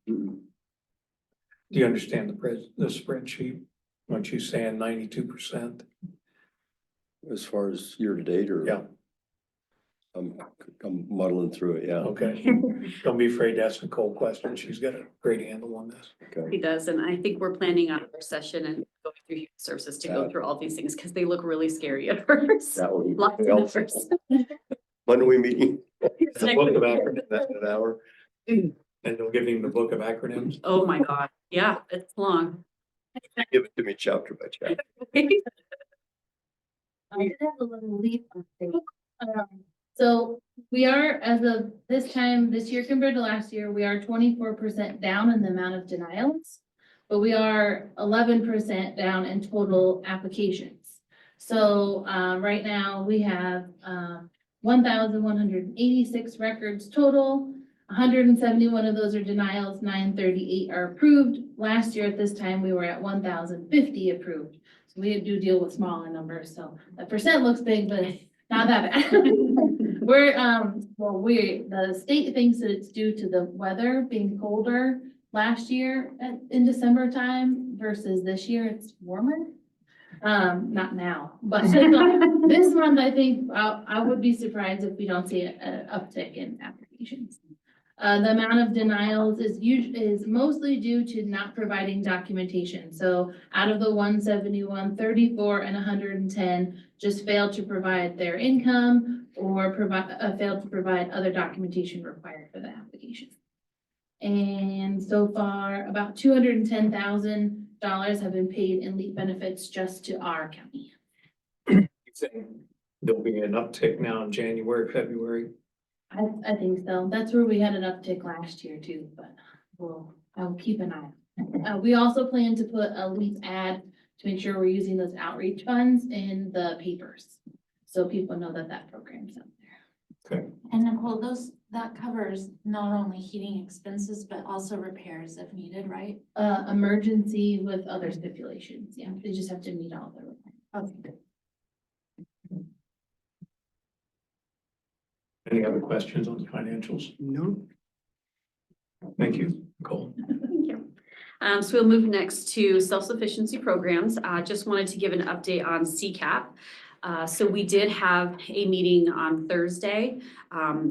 Speaker 1: Do you understand the spreadsheet? What she's saying, 92%?
Speaker 5: As far as year to date, or?
Speaker 1: Yeah.
Speaker 5: I'm muddling through it, yeah.
Speaker 1: Okay. Don't be afraid to ask Nicole questions. She's got a great handle on this.
Speaker 5: Okay.
Speaker 14: He does, and I think we're planning on our session and going through human services to go through all these things, because they look really scary at first.
Speaker 5: That would be
Speaker 14: Lots of
Speaker 5: helpful.
Speaker 14: numbers.
Speaker 5: When are we meeting?
Speaker 1: The book of acronyms,
Speaker 5: That's an hour.
Speaker 1: and you'll give him the book of acronyms.
Speaker 14: Oh my God, yeah, it's long.
Speaker 5: Give it to me chapter by chapter.
Speaker 13: I did have a little leap update. So we are, as of this time, this year compared to last year, we are 24% down in the amount of denials, but we are 11% down in total applications. So right now we have 1,186 records total. 171 of those are denials, 938 are approved. Last year at this time, we were at 1,050 approved. So we do deal with smaller numbers, so the percent looks big, but not that bad. The state thinks that it's due to the weather being colder last year in December time versus this year it's warmer. Not now, but this month, I think I would be surprised if we don't see an uptick in applications. The amount of denials is mostly due to not providing documentation. So out of the 171, 34 and 110 just failed to provide their income or failed to provide other documentation required for the application. And so far, about $210,000 have been paid in leave benefits just to our county.
Speaker 1: You think there'll be an uptick now in January, February?
Speaker 13: I think so. That's where we had an uptick last year too, but I'll keep an eye. We also plan to put a LEAP ad to make sure we're using those outreach funds in the papers. So people know that that program's out there.
Speaker 1: Okay.
Speaker 10: And Nicole, those
Speaker 13: that covers not only heating expenses, but also repairs if needed, right? Emergency with other stipulations, yeah, they just have to meet all the requirements. Okay.
Speaker 1: Any other questions on the financials?
Speaker 4: No,
Speaker 1: Thank you, Nicole.
Speaker 14: Thank you. So we'll move next to self-sufficiency programs. Just wanted to give an update on CCAP. So we did have a meeting on Thursday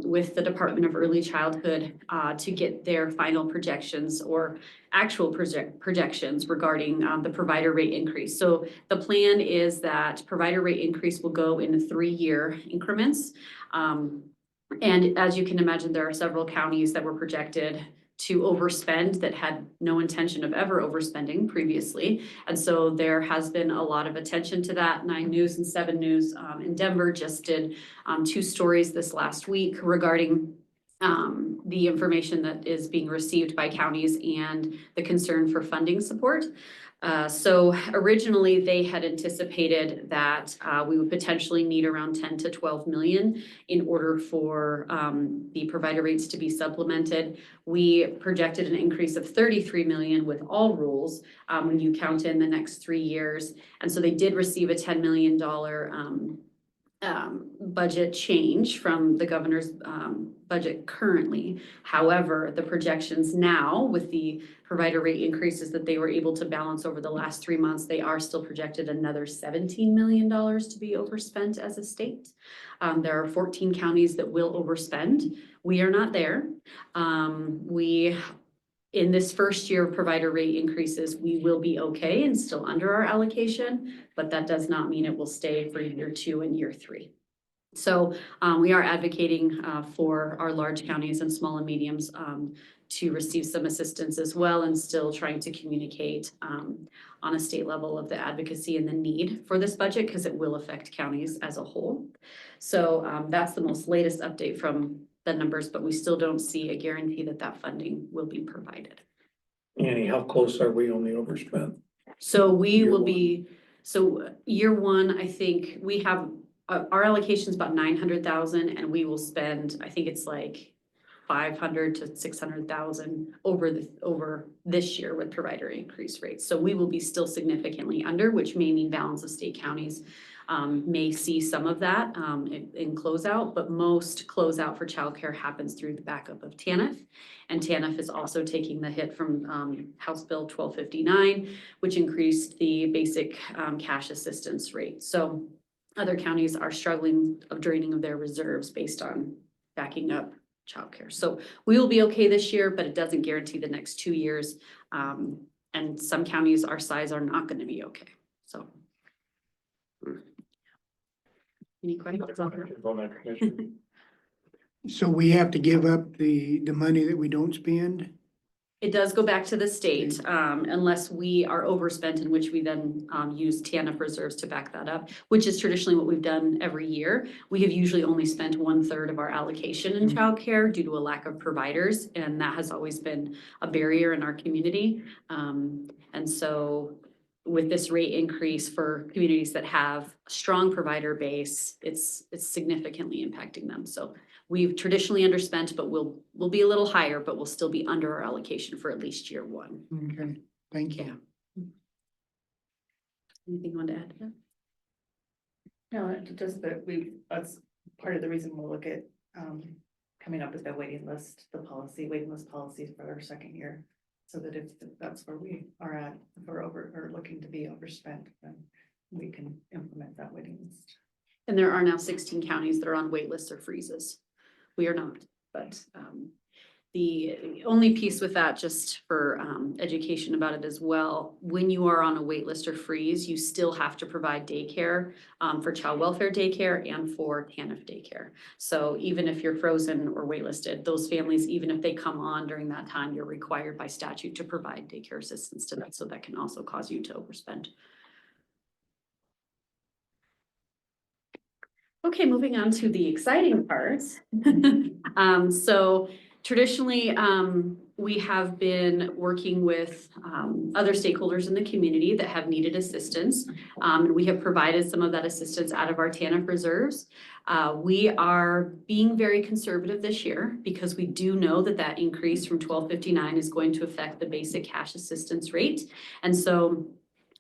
Speaker 14: with the Department of Early Childhood to get their final projections or actual projections regarding the provider rate increase. So the plan is that provider rate increase will go in 3-year increments. And as you can imagine, there are several counties that were projected to overspend that had no intention of ever overspending previously. And so there has been a lot of attention to that. 9 News and 7 News in Denver just did 2 stories this last week regarding the information that is being received by counties and the concern for funding support. So originally they had anticipated that we would potentially need around 10 to 12 million in order for the provider rates to be supplemented. We projected an increase of 33 million with all rules when you count in the next 3 years. And so they did receive a $10 million budget change from the governor's budget currently. However, the projections now with the provider rate increases that they were able to balance over the last 3 months, they are still projected another $17 million to be overspent as a state. There are 14 counties that will overspend. We are not there. In this first year of provider rate increases, we will be okay and still under our allocation, but that does not mean it will stay for year 2 and year 3. So we are advocating for our large counties and small and mediums to receive some assistance as well, and still trying to communicate on a state level of the advocacy and the need for this budget, because it will affect counties as a whole. So that's the most latest update from the numbers, but we still don't see a guarantee that that funding will be provided.
Speaker 1: Annie, how close are we on the overspend?
Speaker 14: So we
Speaker 1: Year
Speaker 14: will
Speaker 1: one.
Speaker 14: be, so year 1, I think we have, our allocation is about 900,000 and we will spend, I think it's like 500 to 600,000 over this year with provider increase rates. So we will be still significantly under, which may mean balance of state counties may see some of that in closeout, but most closeout for childcare happens through the backup of TANF. And TANF is also taking the hit from House Bill 1259, which increased the basic cash assistance rate. So other counties are struggling of draining of their reserves based on backing up childcare. So we will be okay this year, but it doesn't guarantee the next 2 years. And some counties our size are not going to be okay. So. Any questions on that?
Speaker 4: so we have to give up the money that we don't spend?
Speaker 14: It does go back to the state, unless we are overspent, in which we then use TANF reserves to back that up, which is traditionally what we've done every year. We have usually only spent 1/3 of our allocation in childcare due to a lack of providers, and that has always been a barrier in our community. And so with this rate increase for communities that have a strong provider base, it's significantly impacting them. So we've traditionally underspent, but we'll be a little higher, but we'll still be under our allocation for at least year 1.
Speaker 4: Okay, thank you.
Speaker 14: Anything you want to add to that?
Speaker 16: No, just that that's part of the reason we'll look at coming up with the waiting list policies for our second year. So that if that's where we are at, if we're over or looking to be overspent, then we can implement that waiting list.
Speaker 14: And there are now 16 counties that are on wait lists or freezes. We are not, but the only piece with that, just for education about it as well, when you are on a wait list or freeze, you still have to provide daycare for child welfare daycare and for TANF daycare. So even if you're frozen or waitlisted, those families, even if they come on during that time, you're required by statute to provide daycare assistance to that. So that can also cause you to overspend. Okay, moving on to the exciting parts. So traditionally, we have been working with other stakeholders in the community that have needed assistance. And we have provided some of that assistance out of our TANF reserves. We are being very conservative this year because we do know that that increase from $12.59 is going to affect the basic cash assistance rate. And so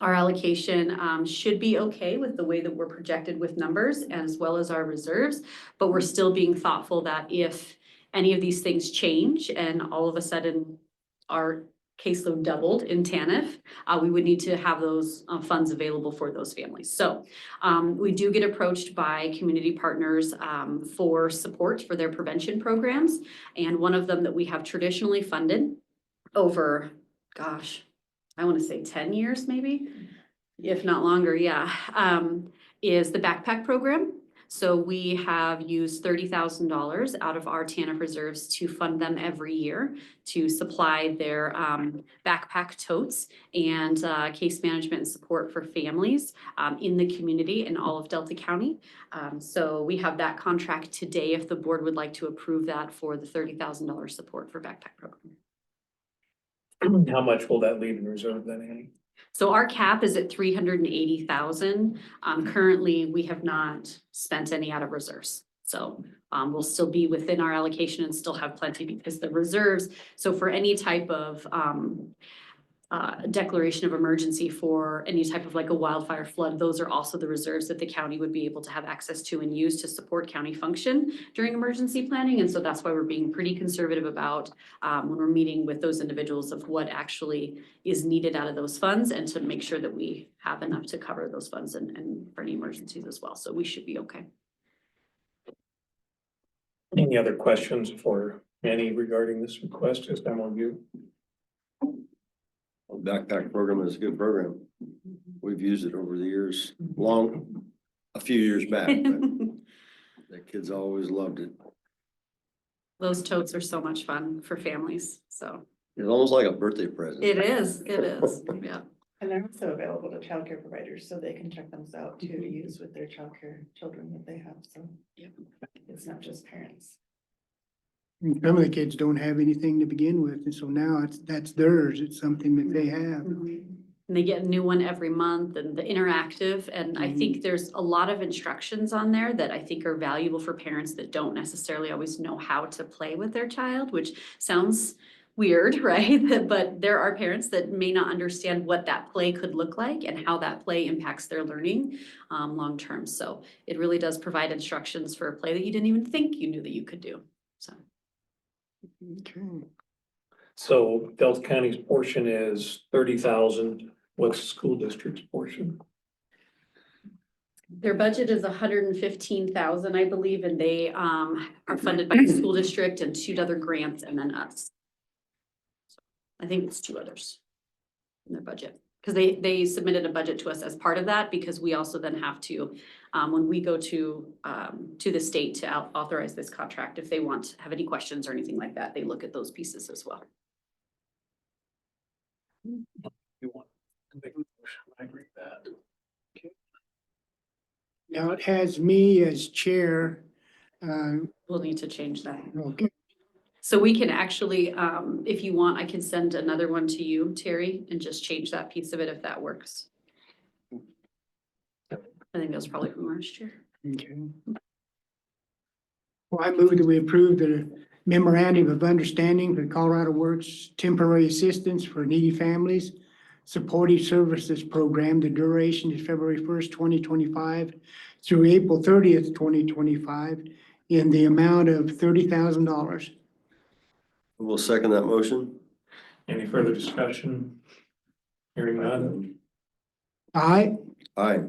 Speaker 14: our allocation should be okay with the way that we're projected with numbers as well as our reserves, but we're still being thoughtful that if any of these things change and all of a sudden our caseload doubled in TANF, we would need to have those funds available for those families. So we do get approached by community partners for support for their prevention programs. And one of them that we have traditionally funded over, gosh, I want to say 10 years maybe, if not longer, yeah, is the backpack program. So we have used $30,000 out of our TANF reserves to fund them every year to supply their backpack totes and case management and support for families in the community in all of Delta County. So we have that contract today if the board would like to approve that for the $30,000 support for backpack program.
Speaker 1: How much will that leave in reserve then, Annie?
Speaker 14: So our cap is at 380,000. Currently, we have not spent any out of reserves. So we'll still be within our allocation and still have plenty because the reserves, so for any type of declaration of emergency for any type of like a wildfire flood, those are also the reserves that the county would be able to have access to and use to support county function during emergency planning. And so that's why we're being pretty conservative about when we're meeting with those individuals of what actually is needed out of those funds and to make sure that we have enough to cover those funds and for any emergencies as well. So we should be okay.
Speaker 1: Any other questions for Annie regarding this request? Just MOU.
Speaker 5: Well, backpack program is a good program. We've used it over the years, a few years back, but the kids always loved it.
Speaker 14: Those totes are so much fun for families. So
Speaker 5: It's almost like a birthday present.
Speaker 14: it is, yeah.
Speaker 16: And they're also available to childcare providers, so they can check those out too, to use with their childcare children that they have, so.
Speaker 14: Yep.
Speaker 16: It's not just parents.
Speaker 4: And some of the kids don't have anything to begin with, and so now that's theirs. It's something that they have.
Speaker 14: And they get a new one every month and the interactive. And I think there's a lot of instructions on there that I think are valuable for parents that don't necessarily always know how to play with their child, which sounds weird, right? But there are parents that may not understand what that play could look like and how that play impacts their learning long term. So it really does provide instructions for a play that you didn't even think you knew that you could do. So.
Speaker 4: Okay.
Speaker 1: So Delta County's portion is 30,000. What's the school district's portion?
Speaker 14: Their budget is 115,000, I believe, and they are funded by the school district and 2 other grants and then us. So I think it's 2 others in their budget. Because they submitted a budget to us as part of that, because we also then have to, when we go to the state to authorize this contract, if they want to have any questions or anything like that, they look at those pieces as well.
Speaker 1: You want to make a motion? I agree with that.
Speaker 4: Now it has me as chair.
Speaker 14: We'll need to change that.
Speaker 4: Okay.
Speaker 14: So we can actually, if you want, I can send another one to you, Terry, and just change that piece of it if that works. I think that was probably from last year.
Speaker 4: Okay. Well, I move that we approve the memorandum of understanding for Colorado Works Temporary Assistance for Needy Families Supportive Services Program. The duration is February 1st, 2025 through April 30th, 2025 in the amount of $30,000.
Speaker 5: We'll second that motion.
Speaker 1: Any further discussion? Hearing none.
Speaker 4: Aye.
Speaker 5: Aye.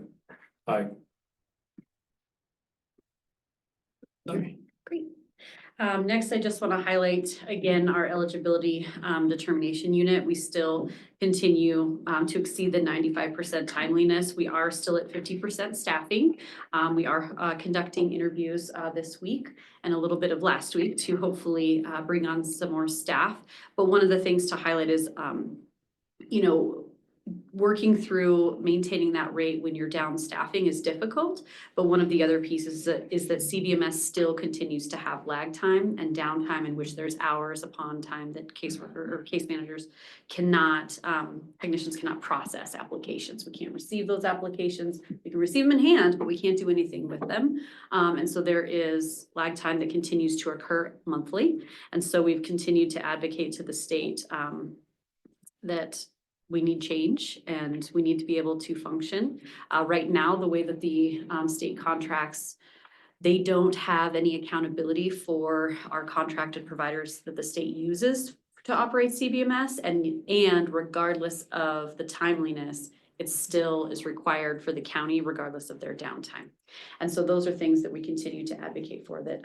Speaker 1: Aye.
Speaker 4: Okay.
Speaker 14: Great. Next, I just want to highlight again, our eligibility determination unit. We still continue to exceed the 95% timeliness. We are still at 50% staffing. We are conducting interviews this week and a little bit of last week to hopefully bring on some more staff. But one of the things to highlight is, working through maintaining that rate when you're down staffing is difficult. But one of the other pieces is that CVMS still continues to have lag time and downtime in which there's hours upon time that caseworker or case managers cannot, technicians cannot process applications. We can't receive those applications. We can receive them in hand, but we can't do anything with them. And so there is lag time that continues to occur monthly. And so we've continued to advocate to the state that we need change and we need to be able to function. Right now, the way that the state contracts, they don't have any accountability for our contracted providers that the state uses to operate CVMS, and regardless of the timeliness, it still is required for the county regardless of their downtime. And so those are things that we continue to advocate for, that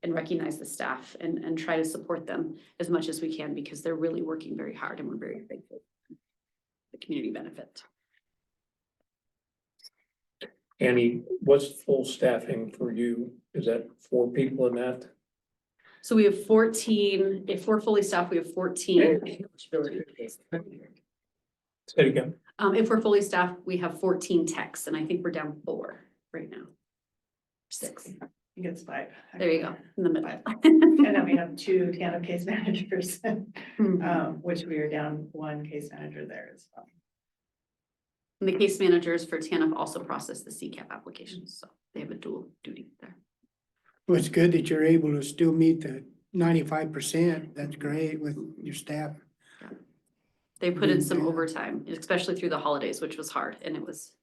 Speaker 14: and recognize the staff and try to support them as much as we can, because they're really working very hard and we're very thankful for the community benefit.
Speaker 1: Annie, what's full staffing for you? Is that 4 people in that?
Speaker 14: So we have 14, if we're fully staffed, we have 14.
Speaker 1: Say it again.
Speaker 14: If we're fully staffed, we have 14 techs, and I think we're down 4 right now. 6.
Speaker 16: I think it's 5.
Speaker 14: There you go, in the middle.
Speaker 16: And then we have 2 tandem case managers,
Speaker 14: Mhm.
Speaker 16: which we are down 1 case manager there as well.
Speaker 14: And the case managers for TANF also process the CCAP applications, so they have a dual duty there.
Speaker 4: Well, it's good that you're able to still meet the 95%. That's great with your staff.
Speaker 14: They put in some overtime, especially through the holidays, which was hard, and it was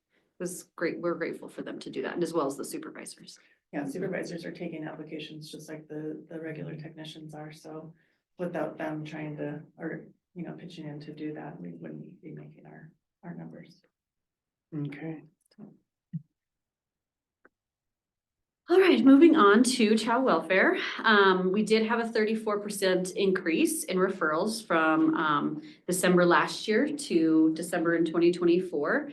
Speaker 14: great. We're grateful for them to do that, and as well as the supervisors.
Speaker 16: Yeah, supervisors are taking applications just like the regular technicians are, so without them trying to, or, you know, pitching in to do that, we wouldn't be making our numbers.
Speaker 4: Okay.
Speaker 14: All right, moving on to child welfare. We did have a 34% increase in referrals from December last year to December in 2024.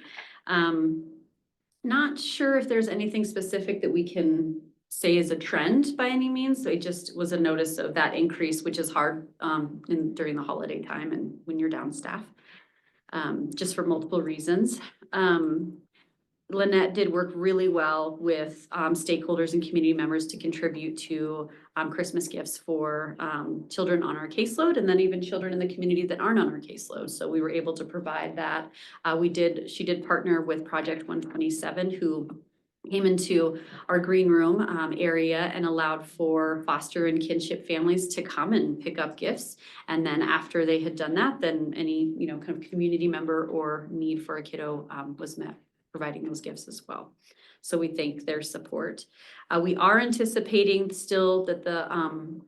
Speaker 14: Not sure if there's anything specific that we can say is a trend by any means. So it just was a notice of that increase, which is hard during the holiday time and when you're down staff, just for multiple reasons. Lynette did work really well with stakeholders and community members to contribute to Christmas gifts for children on our caseload, and then even children in the community that aren't on our caseload. So we were able to provide that. She did partner with Project 127, who came into our green room area and allowed for foster and kinship families to come and pick up gifts. And then after they had done that, then any, you know, kind of community member or need for a kiddo was met, providing those gifts as well. So we thank their support. We are anticipating still that the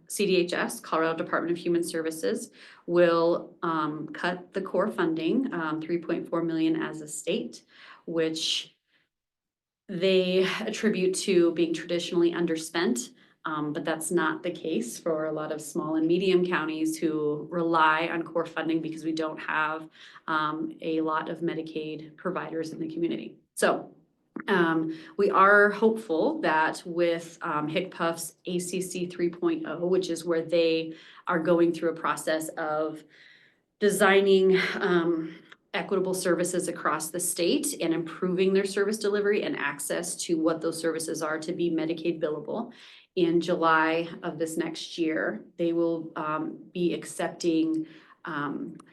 Speaker 14: CDHS, Colorado Department of Human Services, will cut the core funding, $3.4 million as a state, which they attribute to being traditionally underspent. But that's not the case for a lot of small and medium counties who rely on core funding because we don't have a lot of Medicaid providers in the community. So we are hopeful that with HCPF's ACC 3.0, which is where they are going through a process of designing equitable services across the state and improving their service delivery and access to what those services are to be Medicaid billable. In July of this next year, they will be accepting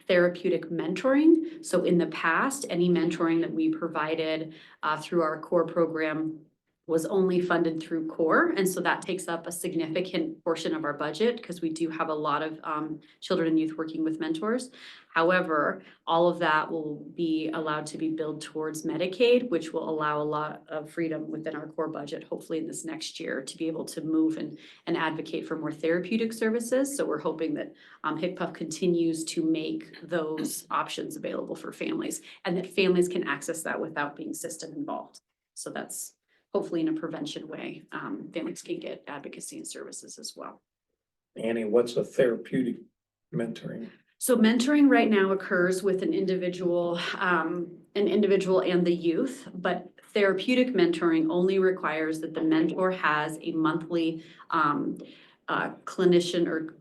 Speaker 14: therapeutic mentoring. So in the past, any mentoring that we provided through our core program was only funded through core. And so that takes up a significant portion of our budget because we do have a lot of children and youth working with mentors. However, all of that will be allowed to be billed towards Medicaid, which will allow a lot of freedom within our core budget, hopefully in this next year, to be able to move and advocate for more therapeutic services. So we're hoping that HCPF continues to make those options available for families and that families can access that without being system involved. So that's hopefully in a prevention way, families can get advocacy and services as well.
Speaker 1: Annie, what's a therapeutic mentoring?
Speaker 14: So mentoring right now occurs with an individual and the youth, but therapeutic mentoring only requires that the mentor has a monthly clinician or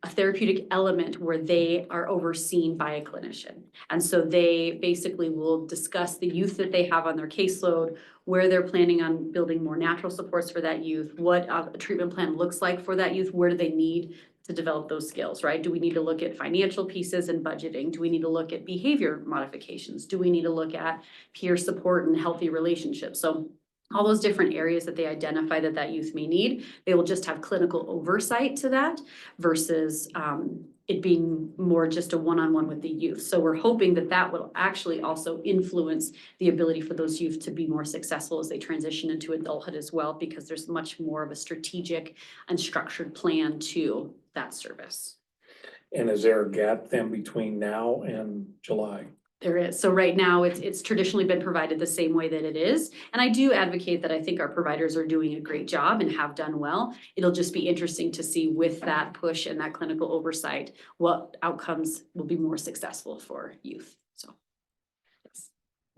Speaker 14: a therapeutic element where they are overseen by a clinician. And so they basically will discuss the youth that they have on their caseload, where they're planning on building more natural supports for that youth, what a treatment plan looks like for that youth, where do they need to develop those skills, right? Do we need to look at financial pieces and budgeting? Do we need to look at behavior modifications? Do we need to look at peer support and healthy relationships? So all those different areas that they identify that that youth may need, they will just have clinical oversight to that versus it being more just a one-on-one with the youth. So we're hoping that that will actually also influence the ability for those youth to be more successful as they transition into adulthood as well, because there's much more of a strategic and structured plan to that service.
Speaker 1: And is there a gap then between now and July?
Speaker 14: There is. So right now, it's traditionally been provided the same way that it is. And I do advocate that I think our providers are doing a great job and have done well. It'll just be interesting to see with that push and that clinical oversight, what outcomes will be more successful for youth. So. Yes.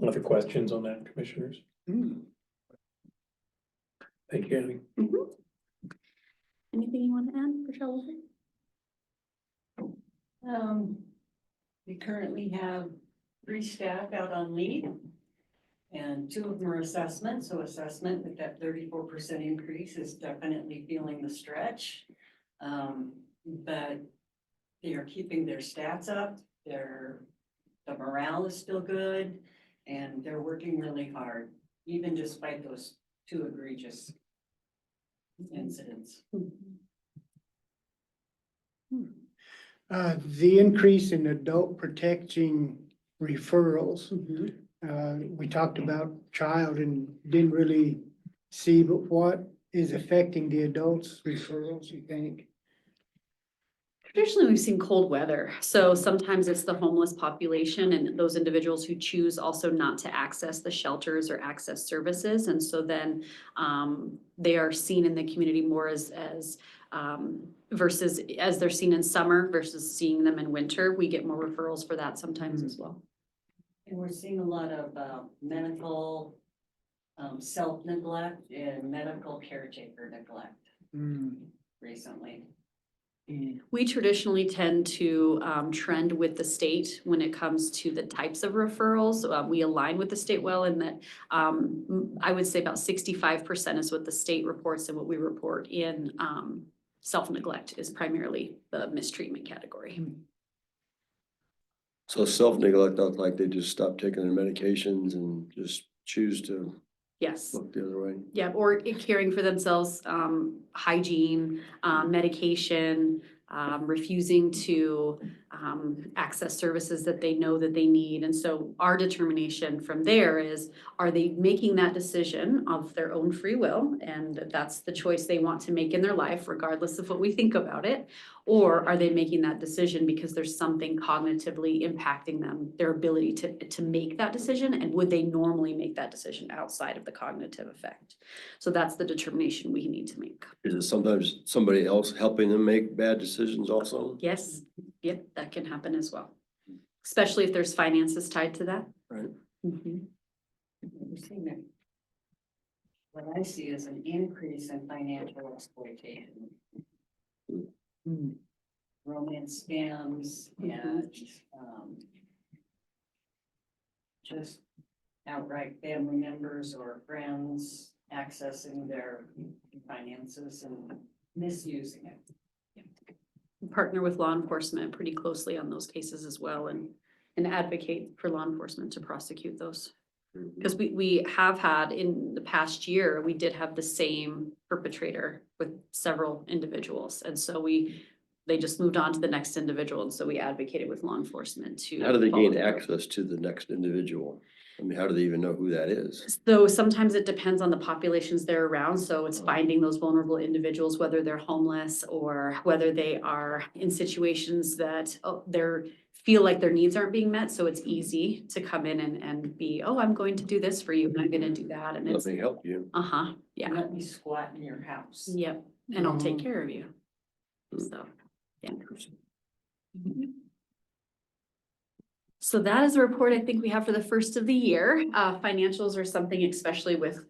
Speaker 1: Other questions on that, commissioners? Thank you, Annie.
Speaker 14: Anything you want to add, Rochelle?
Speaker 15: We currently have 3 staff out on leave. And 2 of them are assessment, so assessment with that 34% increase is definitely feeling the stretch. But they are keeping their stats up, the morale is still good, and they're working really hard, even despite those 2 egregious incidents.
Speaker 4: The increase in adult protecting referrals, we talked about child and didn't really see, but what is affecting the adults referrals, you think?
Speaker 14: Traditionally, we've seen cold weather. So sometimes it's the homeless population and those individuals who choose also not to access the shelters or access services. And so then they are seen in the community more as versus as they're seen in summer versus seeing them in winter. We get more referrals for that sometimes as well.
Speaker 15: And we're seeing a lot of medical self-neglect and medical caretaker neglect recently.
Speaker 14: We traditionally tend to trend with the state when it comes to the types of referrals. We align with the state well in that I would say about 65% is what the state reports, and what we report in self-neglect is primarily the mistreatment category.
Speaker 5: So self-neglect, not like they just stop taking their medications and just choose to
Speaker 14: Yes.
Speaker 5: look the other way.
Speaker 14: Yeah, or caring for themselves, hygiene, medication, refusing to access services that they know that they need. And so our determination from there is, are they making that decision of their own free will? And that's the choice they want to make in their life, regardless of what we think about it. Or are they making that decision because there's something cognitively impacting them, their ability to make that decision? And would they normally make that decision outside of the cognitive effect? So that's the determination we need to make.
Speaker 5: Is it sometimes somebody else helping them make bad decisions also?
Speaker 14: Yes, yep, that can happen as well. Especially if there's finances tied to that.
Speaker 5: Right.
Speaker 14: Mhm.
Speaker 15: We're seeing that. What I see is an increase in financial exploitation. Romance scams and just outright family members or friends accessing their finances and misusing it.
Speaker 14: Partner with law enforcement pretty closely on those cases as well, and advocate for law enforcement to prosecute those. Because we have had in the past year, we did have the same perpetrator with several individuals. And so they just moved on to the next individual. And so we advocated with law enforcement to.
Speaker 5: How do they
Speaker 14: follow
Speaker 5: gain
Speaker 14: through.
Speaker 5: access to the next individual? I mean, how do they even know who that is?
Speaker 14: So sometimes it depends on the populations they're around. So it's finding those vulnerable individuals, whether they're homeless or whether they are in situations that they're feel like their needs aren't being met. So it's easy to come in and be, oh, I'm going to do this for you, and I'm going to do that. And
Speaker 5: Let
Speaker 14: it's,
Speaker 5: me help you.
Speaker 14: yeah.
Speaker 15: Let me squat in your house.
Speaker 14: Yep, and I'll take care of you. So, yeah. So that is a report I think we have for the first of the year. Financials are something, especially with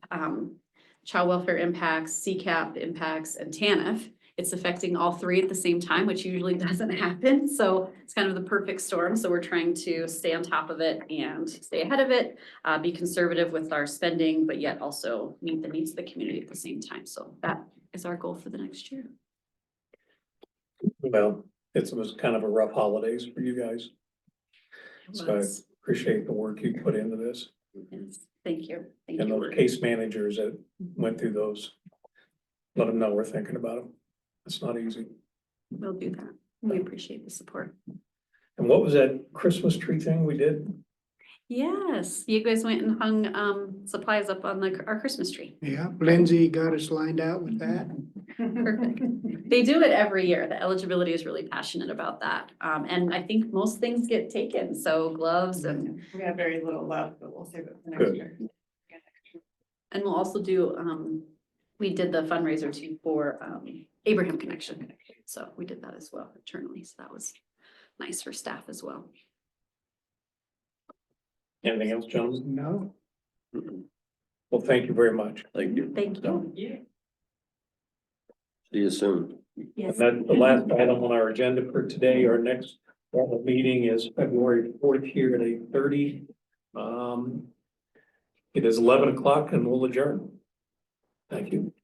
Speaker 14: child welfare impacts, CCAP impacts, and TANF. it's affecting all three at the same time, which usually doesn't happen. So it's kind of the perfect storm. So we're trying to stay on top of it and stay ahead of it, be conservative with our spending, but yet also meet the needs of the community at the same time. So that is our goal for the next year.
Speaker 1: Well, it was kind of a rough holidays for you guys. So I
Speaker 14: Was-
Speaker 1: appreciate the work you put into this
Speaker 14: yes, Thank you. Thank
Speaker 1: and
Speaker 14: you.
Speaker 1: those case managers that went through those. Let them know we're thinking about them. It's not easy.
Speaker 14: We'll do that. We appreciate the support.
Speaker 1: And what was that Christmas tree thing we did?
Speaker 14: Yes, you guys went and hung supplies up on our Christmas tree.
Speaker 4: Yeah, Lindsay got us lined out with that.
Speaker 14: Perfect. They do it every year. The eligibility is really passionate about that. And I think most things get taken, so gloves and,
Speaker 16: We have very little left, but we'll save it for
Speaker 1: Good.
Speaker 16: next year.
Speaker 14: and we'll also do, we did the fundraiser too for Abraham Connection. So we did that as well internally. So that was nice for staff as well.
Speaker 1: Anything else, gentlemen?
Speaker 4: No,
Speaker 1: Well, thank you very much.
Speaker 5: Thank you.
Speaker 14: Thank you.
Speaker 5: See you soon.
Speaker 1: And
Speaker 14: Yes.
Speaker 1: that's the last item on our agenda for today. Our next formal meeting is February 4th here at 8:30. It is 11 o'clock and we'll adjourn. Thank you.